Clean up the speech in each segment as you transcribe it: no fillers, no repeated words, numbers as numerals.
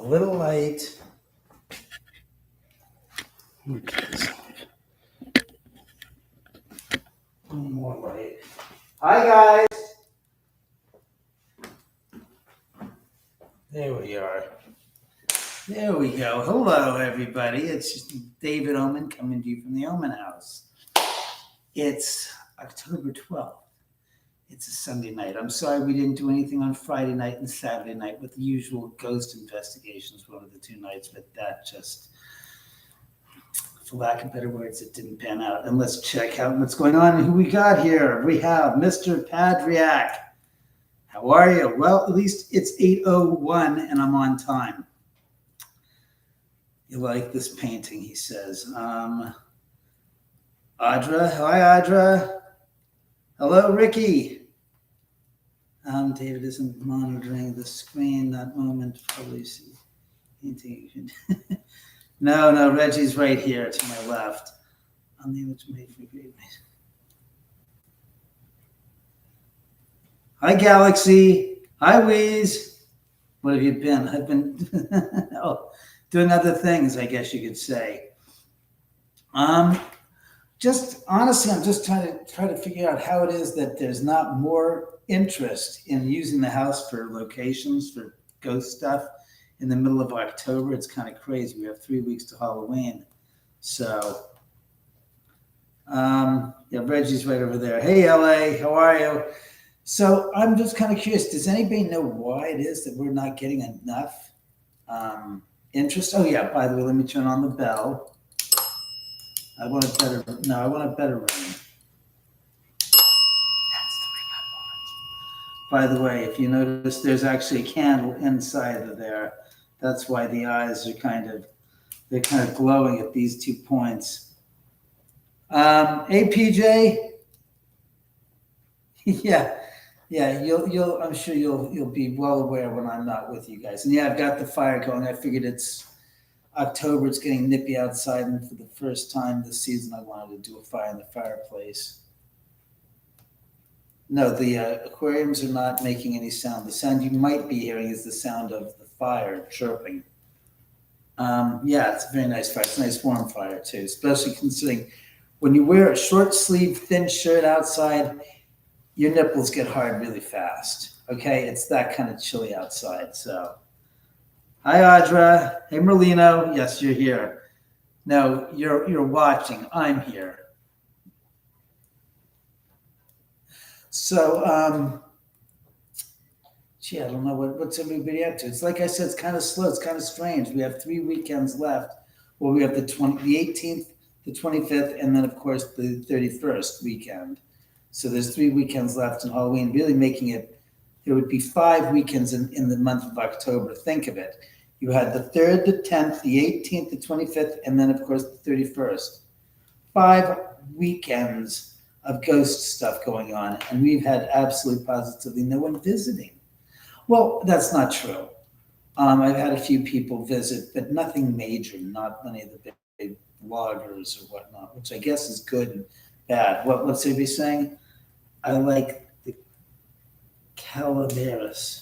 little light. Okay, one more light. Hi, guys. There we are. There we go. Hello, everybody. It's David Oman coming to you from the Oman House. It's October 12th. It's a Sunday night. I'm sorry we didn't do anything on Friday night and Saturday night with the usual ghost investigations, one of the two nights, but that just, for lack of better words, it didn't pan out. And let's check out what's going on and who we got here. We have Mr. Padriak. How are you? Well, at least it's 8:01 and I'm on time. You like this painting, he says. Audra. Hi, Audra. Hello, Ricky. David isn't monitoring the screen that moment. Probably see painting. No, Reggie's right here to my left. On the image made for great. Hi, Galaxy. Hi, Wheeze. What have you been? I've been doing other things, I guess you could say. Just honestly, I'm just trying to figure out how it is that there's not more interest in using the house for locations for ghost stuff in the middle of October. It's kind of crazy. We have 3 weeks to Halloween. So, yeah, Reggie's right over there. Hey, LA, how are you? So I'm just kind of curious. Does anybody know why it is that we're not getting enough interest? Oh, yeah, by the way, let me turn on the bell. I want a better room. That's the ring I want. By the way, if you notice, there's actually a candle inside of there. That's why the eyes are kind of glowing at these 2 points. Hey, PJ. Yeah, you'll. I'm sure you'll be well aware when I'm not with you guys. And yeah, I've got the fire going. I figured it's October, it's getting nippy outside, and for the first time this season, I wanted to do a fire in the fireplace. No, the aquariums are not making any sound. The sound you might be hearing is the sound of the fire chirping. Yeah, it's a very nice fire. It's a nice warm fire too, especially considering when you wear a short sleeve, thin shirt outside, your nipples get hard really fast. Okay, it's that kind of chilly outside, so. Hi, Audra. Hey, Merlino. Yes, you're here. No, you're watching. I'm here. So, gee, I don't know what's everybody up to. It's like I said, it's kind of slow. It's kind of strange. We have 3 weekends left. Well, we have the 18th, the 25th, and then, of course, the 31st weekend. So there's 3 weekends left in Halloween, really making it, there would be 5 weekends in the month of October. Think of it. You had the 3rd, the 10th, the 18th, the 25th, and then, of course, the 31st. 5 weekends of ghost stuff going on, and we've had absolutely positively no one visiting. Well, that's not true. I've had a few people visit, but nothing major, not any of the big vloggers or whatnot, which I guess is good and bad. What's everybody saying? I like the calaveras.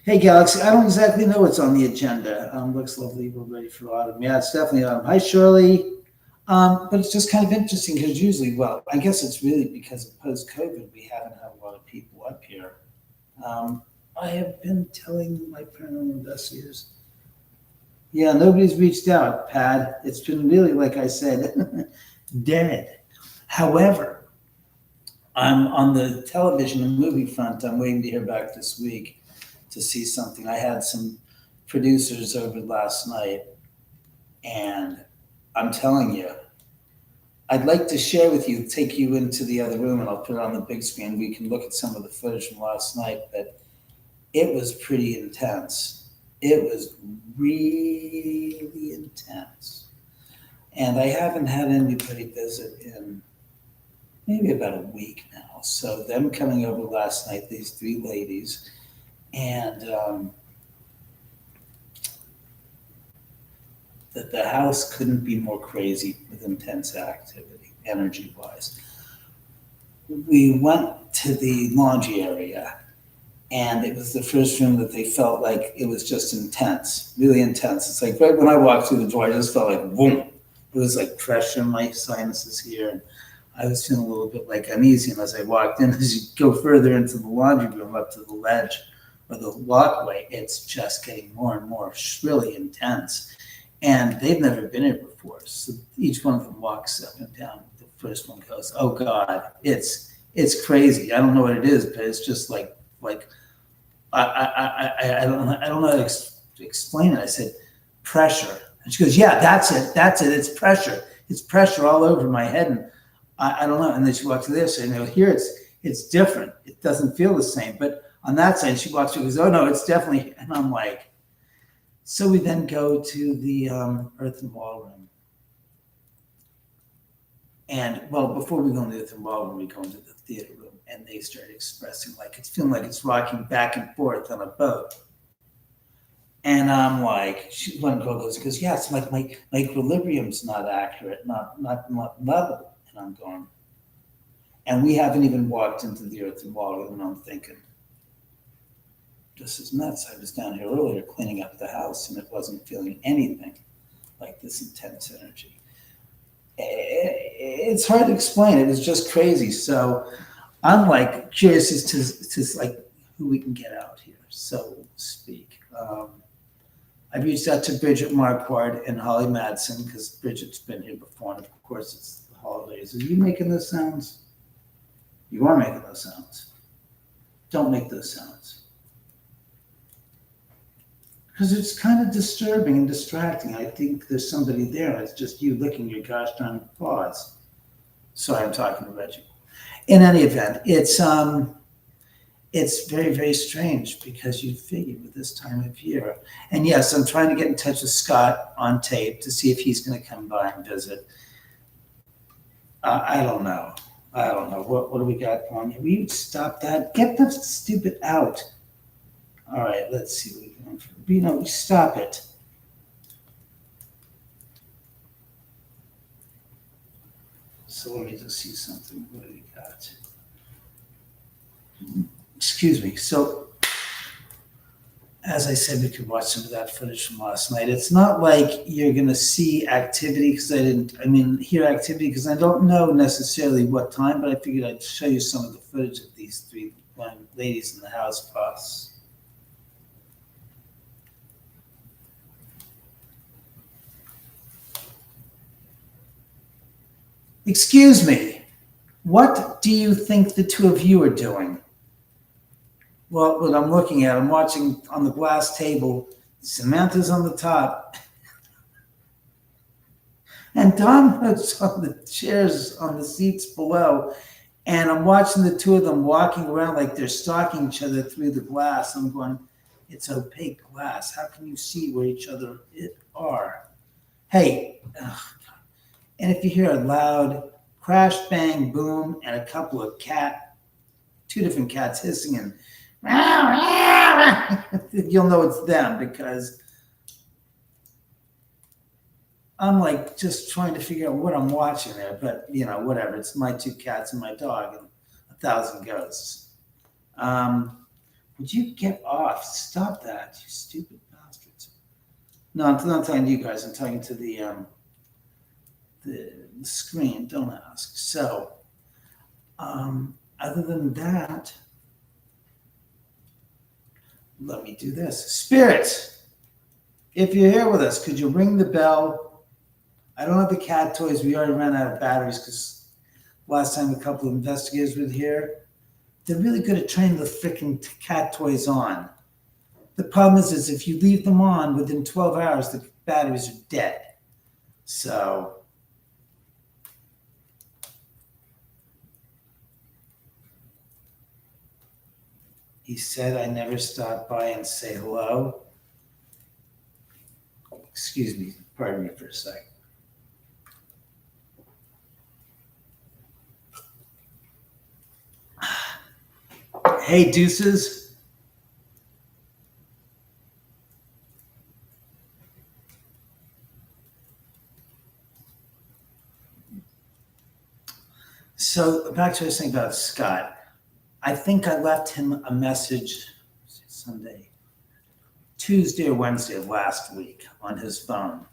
Hey, Galaxy, I don't exactly know what's on the agenda. Looks lovely. We're ready for autumn. Yeah, it's definitely autumn. Hi, Shirley. But it's just kind of interesting because usually, well, I guess it's really because of post-COVID, we haven't had a lot of people up here. I have been telling my paranormal investigators. Yeah, nobody's reached out, Pad. It's been really, like I said, dead. However, I'm on the television and movie front. I'm waiting to hear back this week to see something. I had some producers over last night, and I'm telling you, I'd like to share with you, take you into the other room, and I'll put it on the big screen. We can look at some of the footage from last night, but it was pretty intense. It was really intense. And I haven't had anybody visit in maybe about a week now. So them coming over last night, these 3 ladies, and the house couldn't be more crazy with intense activity, energy-wise. We went to the laundry area. And it was the first room that they felt like it was just intense, really intense. It's like right when I walked through the door, I just felt like boom. It was like pressure in my sinuses here. And I was feeling a little bit like uneasy. And as I walked in, as you go further into the laundry room up to the ledge or the walkway, it's just getting more and more really intense. And they've never been here before. So each one of them walks up and down. The first one goes, "Oh God, it's crazy. I don't know what it is, but it's just like I don't know how to explain it." I said, "Pressure." And she goes, "Yeah, that's it. It's pressure. It's pressure all over my head." And I don't know. And then she walks to this, and here it's different. It doesn't feel the same. But on that side, she walks through and goes, "Oh no, it's definitely." And I'm like, so we then go to the earth and wall room. And well, before we go into the earth and wall room, we go into the theater room, and they start expressing like it's feeling like it's rocking back and forth on a boat. And I'm like, one girl goes, "Yeah, it's like my equilibrium's not accurate, not level." And I'm going, and we haven't even walked into the earth and wall room, and I'm thinking, this is nuts. I was down here earlier cleaning up the house, and it wasn't feeling anything like this intense energy. It's hard to explain. It was just crazy. So I'm like curious as to like who we can get out here, so to speak. I reached out to Bridget Marquardt and Holly Madsen because Bridget's been here before, and of course it's the holidays. Are you making those sounds? You are making those sounds. Don't make those sounds. Because it's kind of disturbing and distracting. I think there's somebody there. It's just you licking your gosh darn paws. Sorry, I'm talking to Reggie. In any event, it's very, very strange because you figure with this time of year. And yes, I'm trying to get in touch with Scott on tape to see if he's going to come by and visit. I don't know. What do we got on here? Will you stop that? Get the stupid out. All right, let's see. Stop it. So let me just see something. What do we got? Excuse me. So, as I said, we could watch some of that footage from last night. It's not like you're going to see activity hear activity because I don't know necessarily what time, but I figured I'd show you some of the footage of these three ladies in the house boss. Excuse me, what do you think the two of you are doing? Well, what I'm looking at, I'm watching on the glass table. Samantha's on the top. And Domino's on the chairs, on the seats below. And I'm watching the two of them walking around like they're stalking each other through the glass. I'm going, it's opaque glass. How can you see where each other are? Hey, and if you hear a loud crash, bang, boom, and a couple of two different cats hissing and you'll know it's them because I'm like just trying to figure out what I'm watching there. But, whatever. It's my two cats and my dog and 1,000 ghosts. Would you get off? Stop that, you stupid bastards. No, I'm not talking to you guys. I'm talking to the screen. Don't ask. So, other than that, let me do this. Spirits, if you're here with us, could you ring the bell? I don't have the cat toys. We already ran out of batteries because last time a couple of investigators were here. They're really good at turning the freaking cat toys on. The problem is if you leave them on within 12 hours, the batteries are dead. So, he said, I never stopped by and say hello. Excuse me, pardon me for a sec. Hey, deuces. So back to what I was saying about Scott. I think I left him a message Sunday, Tuesday or Wednesday of last week on his phone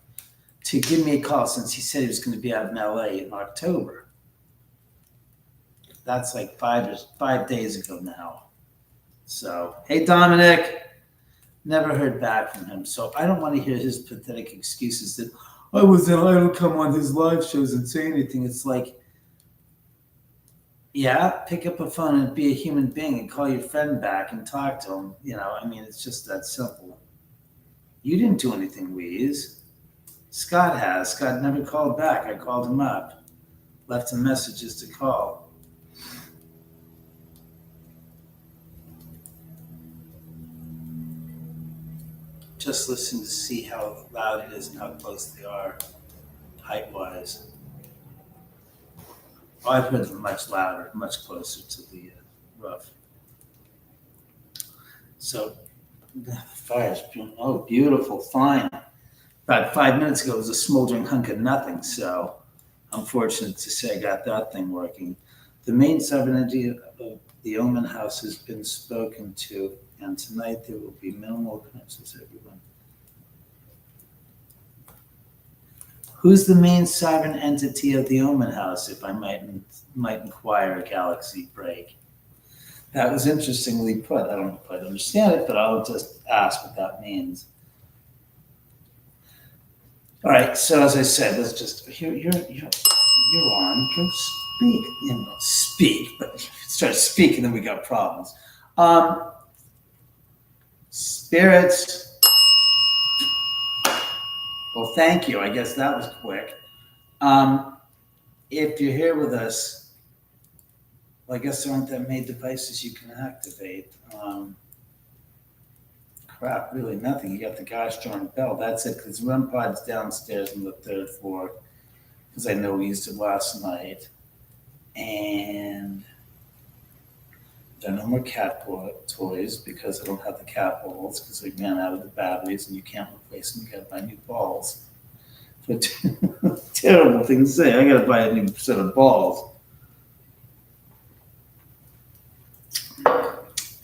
to give me a call since he said he was going to be out in LA in October. That's like 5 days ago now. So, hey, Dominic, never heard back from him. So I don't want to hear his pathetic excuses that I don't come on his live shows and say anything. It's like, yeah, pick up a phone and be a human being and call your friend back and talk to him. It's just that simple. You didn't do anything, Weeze. Scott has. Scott never called back. I called him up, left him messages to call. Just listen to see how loud it is and how close they are, height-wise. I've heard them much louder, much closer to the roof. So the fire's beautiful, fine. About 5 minutes ago, it was a smoldering hunk of nothing. So I'm fortunate to say I got that thing working. The main sovereignty of the Oman house has been spoken to, and tonight there will be minimal occurrences, everyone. Who's the main sovereign entity of the Oman house, if I might inquire, Galaxy Break? That was interestingly put. I don't quite understand it, but I'll just ask what that means. All right, so as I said, let's just, you're on, go speak. Speak, but start speaking, then we got problems. Spirits. Well, thank you. I guess that was quick. If you're here with us, well, I guess there aren't that many devices you can activate. Crap, really nothing. You got the gosh darn bell. That's it, because REM pod's downstairs on the 3rd floor, because I know we used it last night. And there are no more cat toys because I don't have the cat balls because they ran out of the batteries and you can't replace them. You got to buy new balls. Terrible thing to say. I got to buy a new set of balls.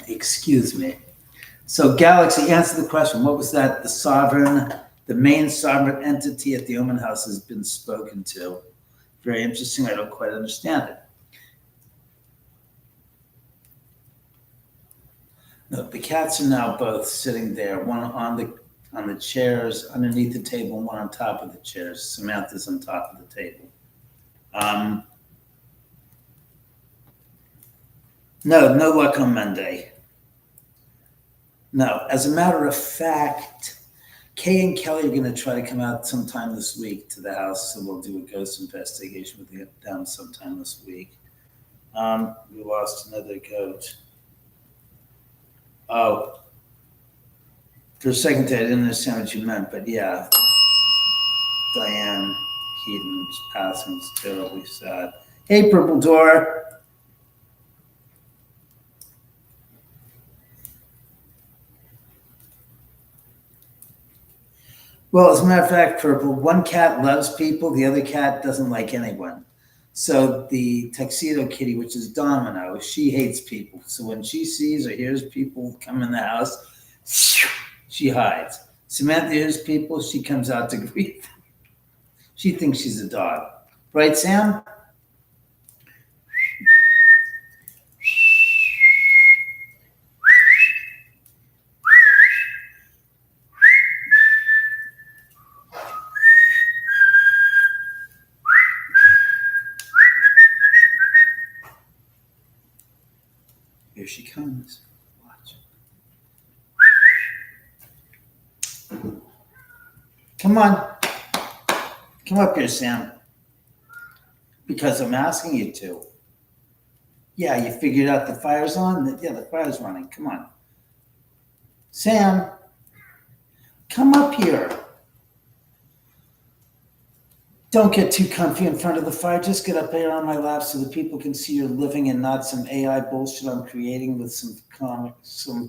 Excuse me. So, Galaxy, answer the question. What was that? The main sovereign entity at the Oman house has been spoken to. Very interesting. I don't quite understand it. No, the cats are now both sitting there, one on the chairs underneath the table, and one on top of the chairs. Samantha's on top of the table. No luck on Monday. No, as a matter of fact, Kay and Kelly are going to try to come out sometime this week to the house, so we'll do a ghost investigation with them sometime this week. We lost another goat. Oh, for a second there, I didn't understand what you meant, but yeah. Diane Keaton's passing is terribly sad. Hey, Purple Door. Well, as a matter of fact, Purple, one cat loves people, the other cat doesn't like anyone. So the tuxedo kitty, which is Domino, she hates people. So when she sees or hears people come in the house, she hides. Samantha hears people, she comes out to greet them. She thinks she's a dog. Right, Sam? Here she comes. Watch. Come on. Come up here, Sam. Because I'm asking you to. Yeah, you figured out the fire's on? Yeah, the fire's running. Come on. Sam, come up here. Don't get too comfy in front of the fire. Just get up there on my lap so that people can see you're living and not some AI bullshit I'm creating with some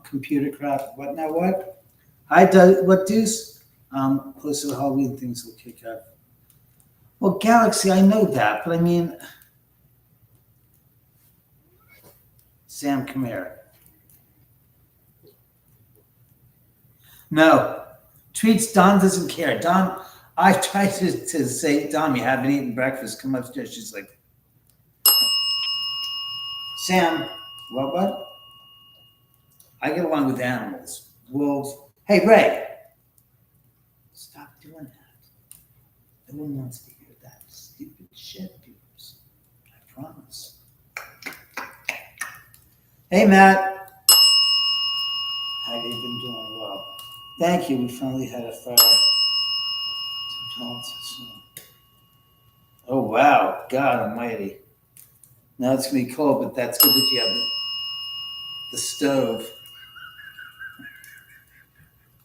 computer crap. What now? What? What, Deuce? Closer to Halloween, things will kick up. Well, Galaxy, I know that, but I mean, Sam, come here. No. Treats, Dawn doesn't care. Dawn, I tried to say, Dawn, you haven't eaten breakfast. Come upstairs. She's like, Sam, what? I get along with animals. Wolves. Hey, Ray. Stop doing that. No one wants to hear that stupid shit, dudes. I promise. Hey, Matt. How have you been doing? Well, thank you. We finally had a fire. Oh, wow. God almighty. Now it's going to be cold, but that's good that you have the stove.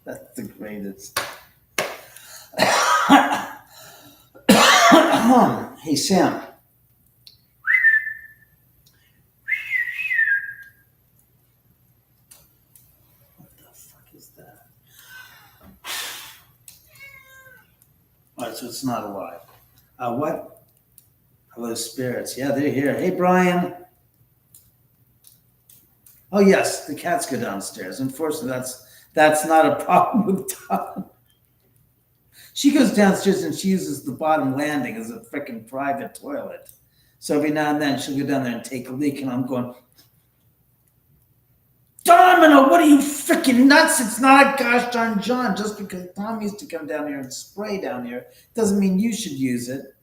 That's the greatest. Hey, Sam. What the fuck is that? All right, so it's not alive. What? Hello, spirits. Yeah, they're here. Hey, Brian. Oh, yes, the cats go downstairs. Unfortunately, that's not a problem with Dawn. She goes downstairs and she uses the bottom landing as a freaking private toilet. So every now and then she'll go down there and take a leak, and I'm going, Domino, what are you freaking nuts? It's not a gosh darn John. Just because Tom used to come down here and spray down here doesn't mean you should use it.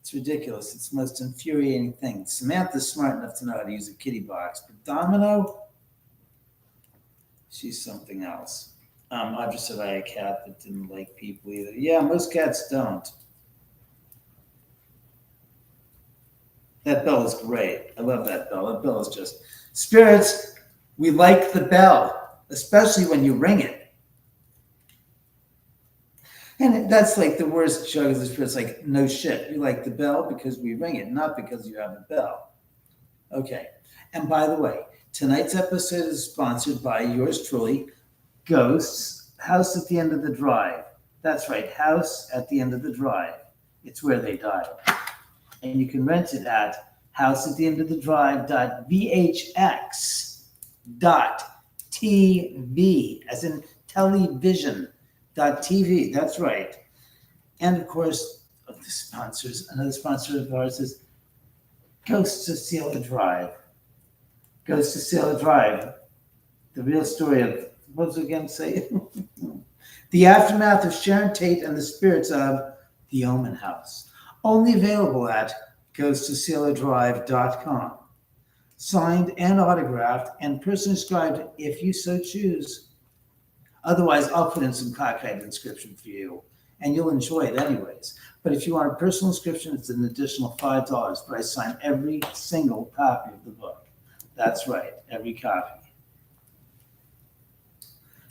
It's ridiculous. It's the most infuriating thing. Samantha's smart enough to know how to use a kitty box, but Domino, she's something else. I just said I had a cat that didn't like people either. Yeah, most cats don't. That bell is great. I love that bell. That bell is just spirits. We like the bell, especially when you ring it. And that's like the worst joke of the spirits. Like, no shit. You like the bell because we ring it, not because you have a bell. Okay. And by the way, tonight's episode is sponsored by yours truly, Ghosts, House at the End of the Drive. That's right, House at the End of the Drive. It's where they died. And you can rent it at houseattheendofthedrive.vhx.tv, as in television.tv. That's right. And of course, of the sponsors, another sponsor of ours is Ghosts to Cecilia Drive. Ghosts to Cecilia Drive. The real story of, what was it again say? The aftermath of Sharon Tate and the spirits of the Oman House. Only available at ghostceciliadrive.com. Signed and autographed and person inscribed if you so choose. Otherwise, I'll put in some cockeyed inscription for you, and you'll enjoy it anyways. But if you want a personal inscription, it's an additional $5, but I sign every single copy of the book. That's right, every copy.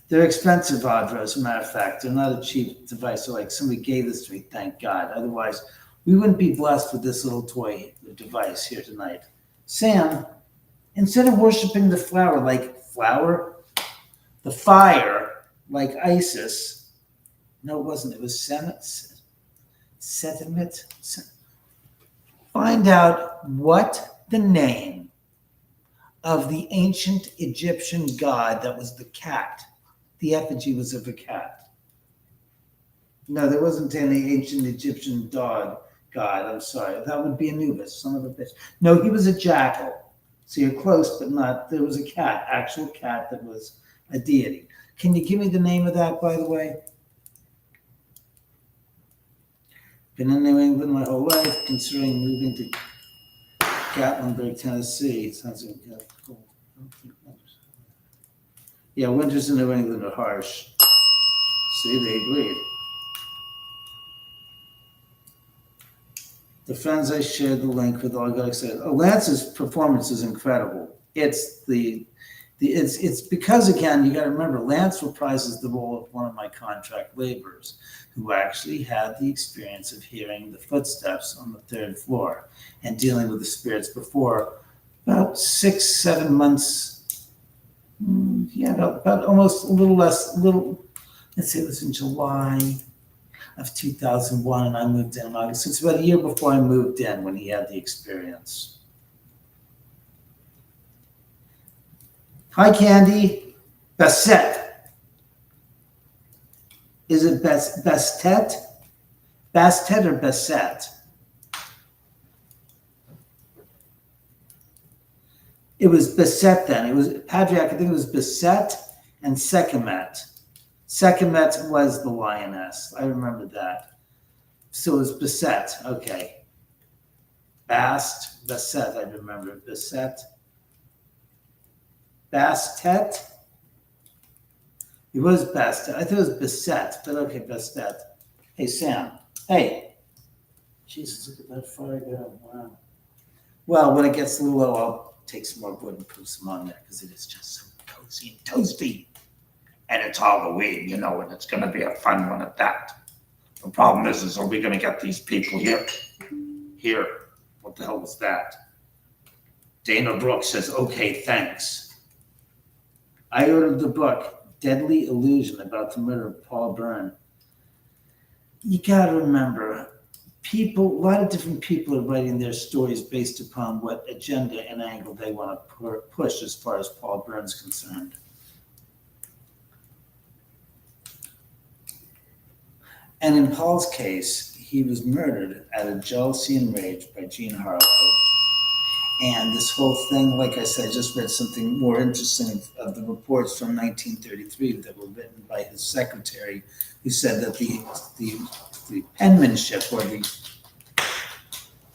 They're expensive, Audra, as a matter of fact. They're not a cheap device. They're like, somebody gave this to me, thank God. Otherwise, we wouldn't be blessed with this little toy device here tonight. Sam, instead of worshiping the flower like flower, the fire like Isis, no, it wasn't. It was sentiment. Find out what the name of the ancient Egyptian god that was the cat. The effigy was of a cat. No, there wasn't any ancient Egyptian god. I'm sorry. That would be Anubis, son of a bitch. No, he was a jackal. So you're close, but not. There was a cat, actual cat that was a deity. Can you give me the name of that, by the way? Been in New England my whole life, considering moving to Gatlinburg, Tennessee. Sounds like cool. Yeah, winters in New England are harsh. See, they agreed. The friends I shared the link with all got excited. Oh, Lance's performance is incredible. It's because, again, you got to remember, Lance reprises the role of one of my contract laborers who actually had the experience of hearing the footsteps on the third floor and dealing with the spirits before about 6-7 months. About almost a little less, let's say it was in July of 2001, and I moved in August. So it's about a year before I moved in when he had the experience. Hi, Candy. Bassett. Is it Bastet? Bastet or Bassett? It was Bassett then. It was Patriarch. I think it was Bassett and Sekhmet. Sekhmet was the lioness. I remember that. So it was Bassett. Okay. Bassett. I remember Bassett. Bastet. It was Bastet. I thought it was Bassett, but okay, Bastet. Hey, Sam. Hey. Jesus, look at that fire go. Wow. Well, when it gets a little low, I'll take some more wood and put some on there because it is just so cozy and toasty. And it's Halloween, you know, and it's going to be a fun one at that. The problem is are we going to get these people here? Here. What the hell was that? Dana Brooks says, okay, thanks. I ordered the book, Deadly Illusion, about the murder of Paul Byrne. You got to remember, a lot of different people are writing their stories based upon what agenda and angle they want to push as far as Paul Byrne's concerned. And in Paul's case, he was murdered out of jealousy and rage by Jean Harlow. And this whole thing, like I said, I just read something more interesting of the reports from 1933 that were written by his secretary, who said that the penmanship or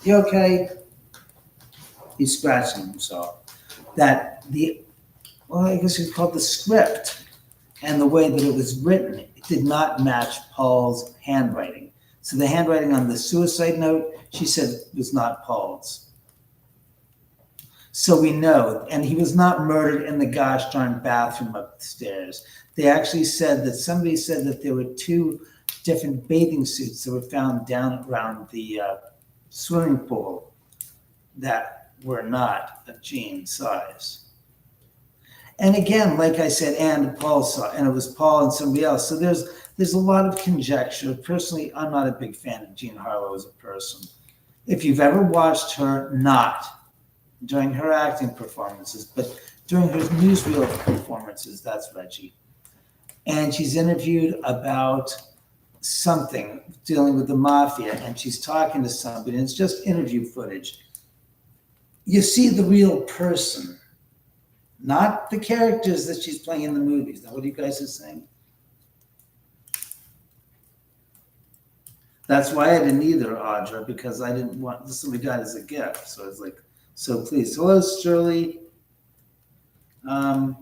you okay? He's scratching himself. I guess it's called the script and the way that it was written, it did not match Paul's handwriting. So the handwriting on the suicide note, she said, was not Paul's. So we know, and he was not murdered in the gosh darn bathroom upstairs. They actually said that somebody said that there were 2 different bathing suits that were found down around the swimming pool that were not of Jean's size. And again, like I said, and Paul saw, and it was Paul and somebody else. So there's a lot of conjecture. Personally, I'm not a big fan of Jean Harlow as a person. If you've ever watched her, not during her acting performances, but during her newsreel performances, that's Reggie. And she's interviewed about something dealing with the mafia, and she's talking to somebody, and it's just interview footage. You see the real person, not the characters that she's playing in the movies. Now, what are you guys are saying? That's why I didn't either, Audra, because I didn't want, this is what we got as a gift. So it's like, so please. Hello, Shirley. How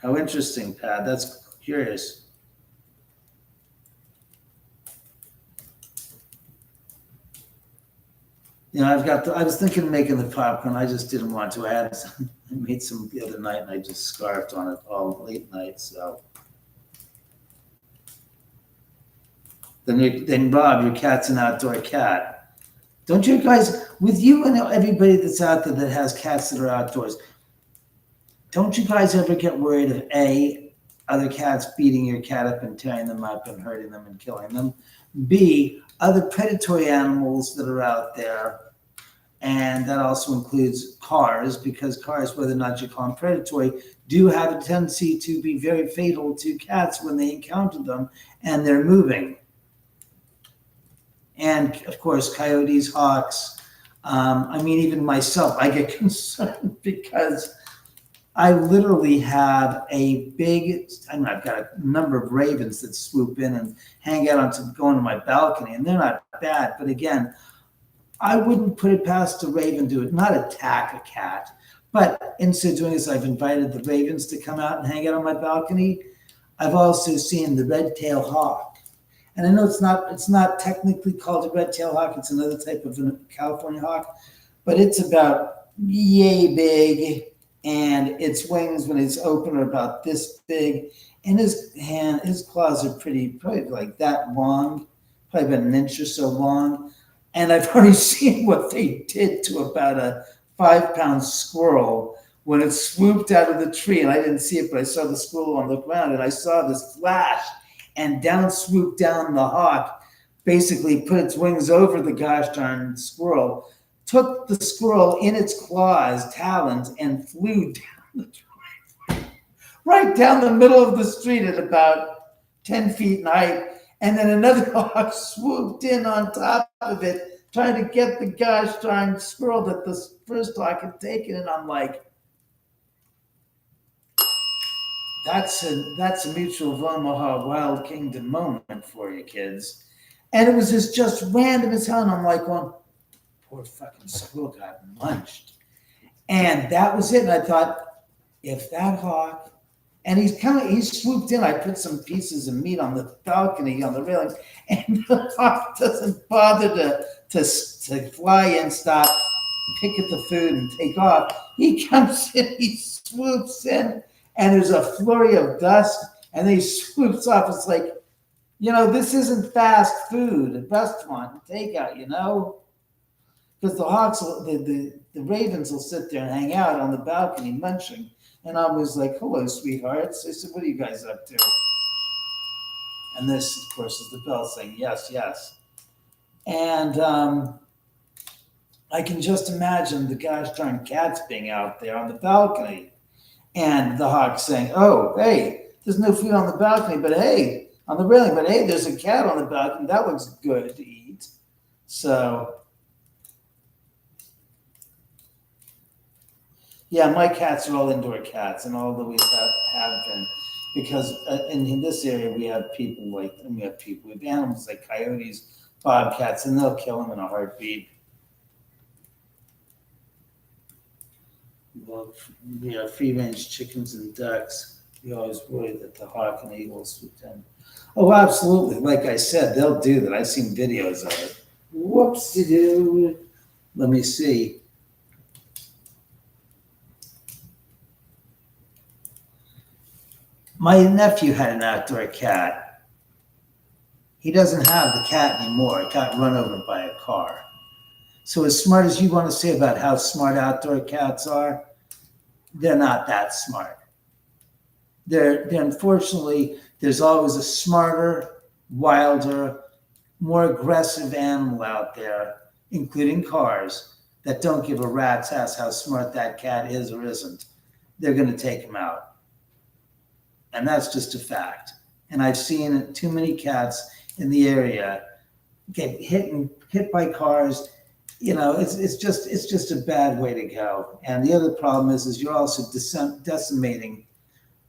interesting, Pat. That's curious. You know, I was thinking of making the popcorn. I just didn't want to. I made some the other night and I just scarfed on it all late night. So then Bob, your cat's an outdoor cat. Don't you guys, with you and everybody that's out there that has cats that are outdoors, don't you guys ever get worried of other cats beating your cat up and tearing them up and hurting them and killing them? B, other predatory animals that are out there, and that also includes cars, because cars, whether or not you call them predatory, do have a tendency to be very fatal to cats when they encounter them and they're moving. And of course, coyotes, hawks. Even myself, I get concerned because I literally have I've got a number of ravens that swoop in and hang out go onto my balcony, and they're not bad. But again, I wouldn't put it past a raven to not attack a cat. But instead of doing this, I've invited the ravens to come out and hang out on my balcony. I've also seen the red-tailed hawk. And I know it's not technically called a red-tailed hawk. It's another type of a California hawk. But it's about yay big. And its wings, when it's open, are about this big. And his claws are probably like that long, probably about an inch or so long. And I've already seen what they did to about a 5-pound squirrel when it swooped out of the tree. And I didn't see it, but I saw the squirrel and looked around, and I saw this flash, and down swooped down the hawk, basically put its wings over the gosh darn squirrel, took the squirrel in its claws, talons, and flew right down the middle of the street at about 10 feet in height. And then another hawk swooped in on top of it, trying to get the gosh darn squirrel that the first hawk had taken. And I'm like, that's a Mutual of Omaha Wild Kingdom moment for you kids. And it was just random as hell. And I'm like, well, poor fucking squirrel got munched. And that was it. And I thought, if that hawk, and he swooped in. I put some pieces of meat on the balcony on the railing, and the hawk doesn't bother to fly in, stop, pick at the food, and take off. He comes in, he swoops in, and there's a flurry of dust, and then he swoops off. It's like, this isn't fast food, a restaurant, takeout, because the hawks, the ravens will sit there and hang out on the balcony munching. And I was like, hello, sweethearts. I said, what are you guys up to? And this, of course, is the bell saying, yes, yes. And I can just imagine the gosh darn cats being out there on the balcony. And the hawk saying, oh, hey, there's no food on the balcony, but hey, on the railing, but hey, there's a cat on the balcony. That looks good to eat. So, yeah, my cats are all indoor cats, and all always have been, because in this area we have animals like coyotes, bobcats, and they'll kill them in a heartbeat. Well, free-range chickens and ducks. We always worry that the hawk and eagle swoop in. Oh, absolutely. Like I said, they'll do that. I've seen videos of it. Whoopsie-doo. Let me see. My nephew had an outdoor cat. He doesn't have the cat anymore. It got run over by a car. So as smart as you want to say about how smart outdoor cats are, they're not that smart. They're unfortunately, there's always a smarter, wilder, more aggressive animal out there, including cars, that don't give a rat's ass how smart that cat is or isn't. They're going to take him out. And that's just a fact. And I've seen too many cats in the area get hit by cars. It's just a bad way to go. And the other problem is you're also decimating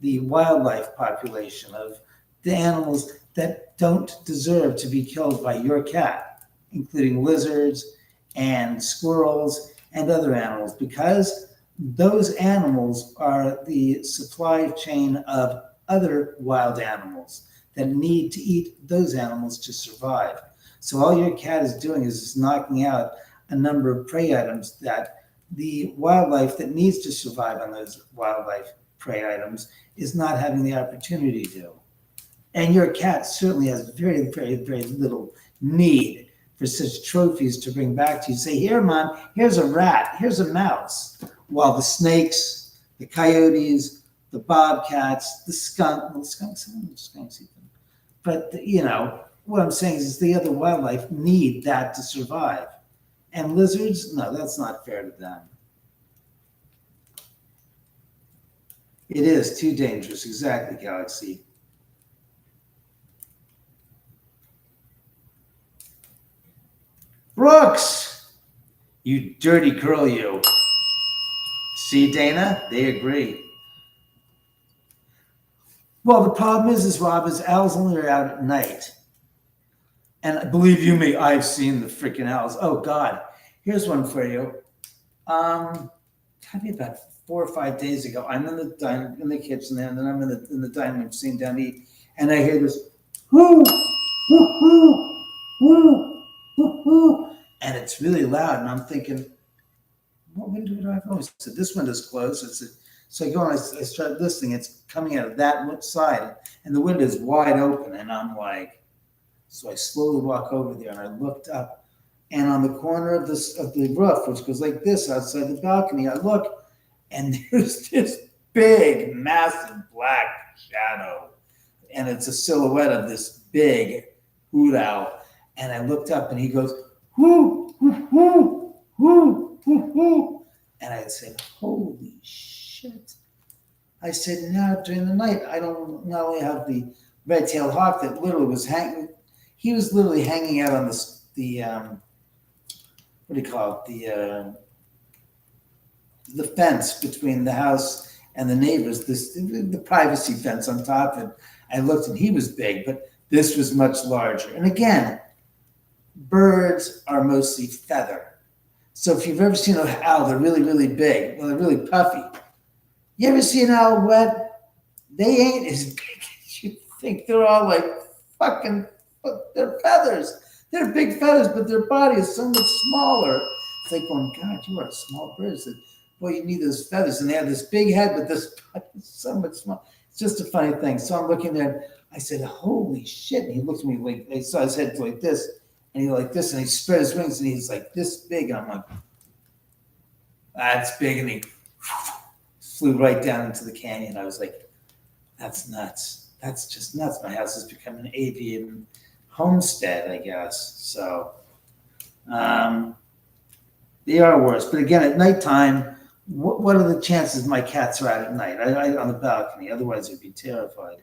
the wildlife population of the animals that don't deserve to be killed by your cat, including lizards and squirrels and other animals, because those animals are the supply chain of other wild animals that need to eat those animals to survive. So all your cat is doing is just knocking out a number of prey items that the wildlife that needs to survive on those wildlife prey items is not having the opportunity to. And your cat certainly has very, very, very little need for such trophies to bring back to you. Say, here, Mom, here's a rat, here's a mouse. While the snakes, the coyotes, the bobcats, the skunks eat them. But, what I'm saying is the other wildlife need that to survive. And lizards, no, that's not fair to them. It is too dangerous, exactly, Galaxy. Brooks, you dirty girl, you. See, Dana, they agree. Well, the problem is Rob, owls only are out at night. And believe you me, I've seen the freaking owls. Oh, God. Here's one for you. Probably about 4 or 5 days ago, I'm in the kitchen there, and then I'm in the dining room sitting down to eat, and I hear this, whoo, whoo, whoo, whoo, whoo, whoo, and it's really loud, and I'm thinking, what window do I have open? So this window's closed. So I go and I start listening. It's coming out of that side, and the window's wide open, and I'm like, so I slowly walk over there, and I looked up, and on the corner of the roof, which goes like this outside the balcony, I look, and there's this big, massive black shadow, and it's a silhouette of this big hoot owl. And I looked up and he goes, whoo, whoo, whoo, whoo, whoo, whoo. And I said, holy shit. I said, now during the night, I don't not only have the red-tailed hawk that literally was hanging, he was literally hanging out on the what do you call it, the fence between the house and the neighbors, the privacy fence on top. And I looked and he was big, but this was much larger. And again, birds are mostly feather. So if you've ever seen an owl, they're really, really big. Well, they're really puffy. You ever see an owl wet? They ain't as big as you think. They're all like fucking, they're feathers. They're big feathers, but their body is so much smaller. It's like going, God, you are a small bird. So, boy, you need those feathers. And they have this big head, but this body is so much small. It's just a funny thing. So I'm looking there. I said, holy shit. And he looked at me like, I saw his head like this. And he like this. And he spread his wings. And he's like this big. And I'm like, that's big. And he flew right down into the canyon. I was like, that's nuts. That's just nuts. My house has become an avian homestead, I guess. So they are worse. But again, at nighttime, what are the chances my cats are out at night? I on the balcony. Otherwise, I'd be terrified.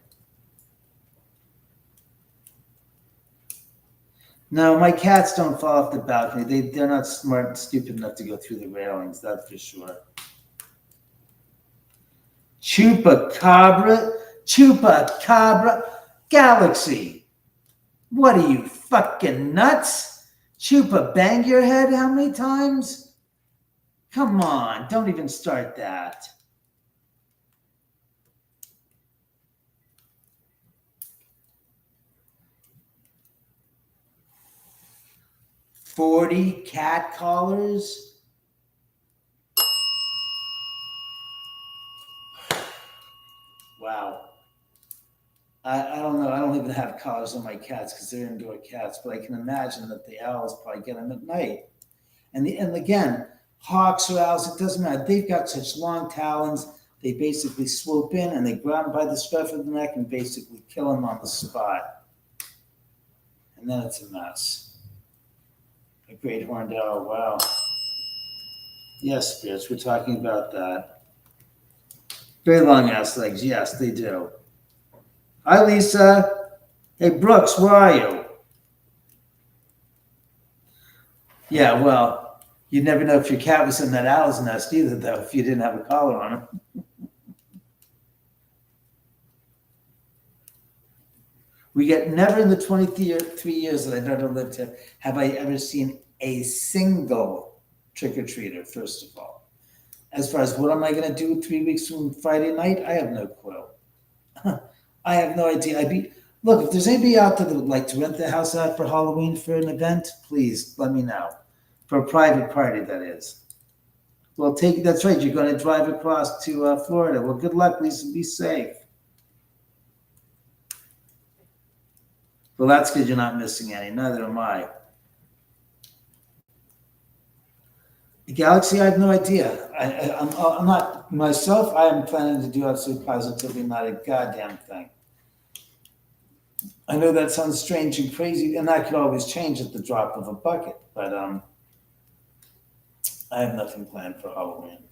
No, my cats don't fall off the balcony. They're not smart and stupid enough to go through the railings. That's for sure. Chupacabra Galaxy. What are you, fucking nuts? Chupa bang your head how many times? Come on, don't even start that. $40 cat collars? Wow. I don't know. I don't even have collars on my cats because they're indoor cats, but I can imagine that the owls probably get them at night. And again, hawks or owls, it doesn't matter. They've got such long talons. They basically swoop in and they grab them by the scruff of the neck and basically kill them on the spot. And then it's a mess. A great horned owl, wow. Yes, spirits, we're talking about that. Very long ass legs, yes, they do. Hi, Lisa. Hey, Brooks, where are you? Yeah, well, you'd never know if your cat was in that owl's nest either, though, if you didn't have a collar on him. We get never in the 23 years that I've ever lived here have I ever seen a single trick-or-treater, first of all. As far as what am I going to do 3 weeks from Friday night, I have no clue. I have no idea. Look, if there's anybody out there that would like to rent the house out for Halloween for an event, please let me know. For a private party, that is. Well, that's right. You're going to drive across to Florida. Well, good luck, Lisa. Be safe. Well, that's good. You're not missing any. Neither am I. The Galaxy, I have no idea. I'm not myself. I am planning to do absolutely positively not a goddamn thing. I know that sounds strange and crazy, and that could always change at the drop of a bucket. But I have nothing planned for Halloween.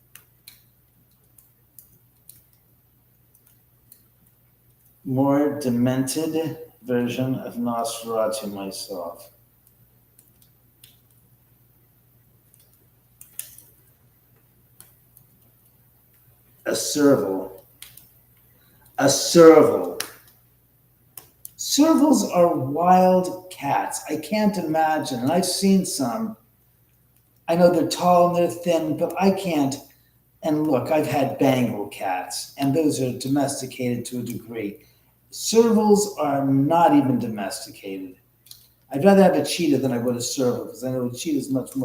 More demented version of Nosferatu myself. A serval. A serval. Servals are wild cats. I can't imagine, and I've seen some. I know they're tall and they're thin, but I can't. And look, I've had Bengal cats, and those are domesticated to a degree. Servals are not even domesticated. I'd rather have a cheetah than I would a serval, because I know a cheetah is much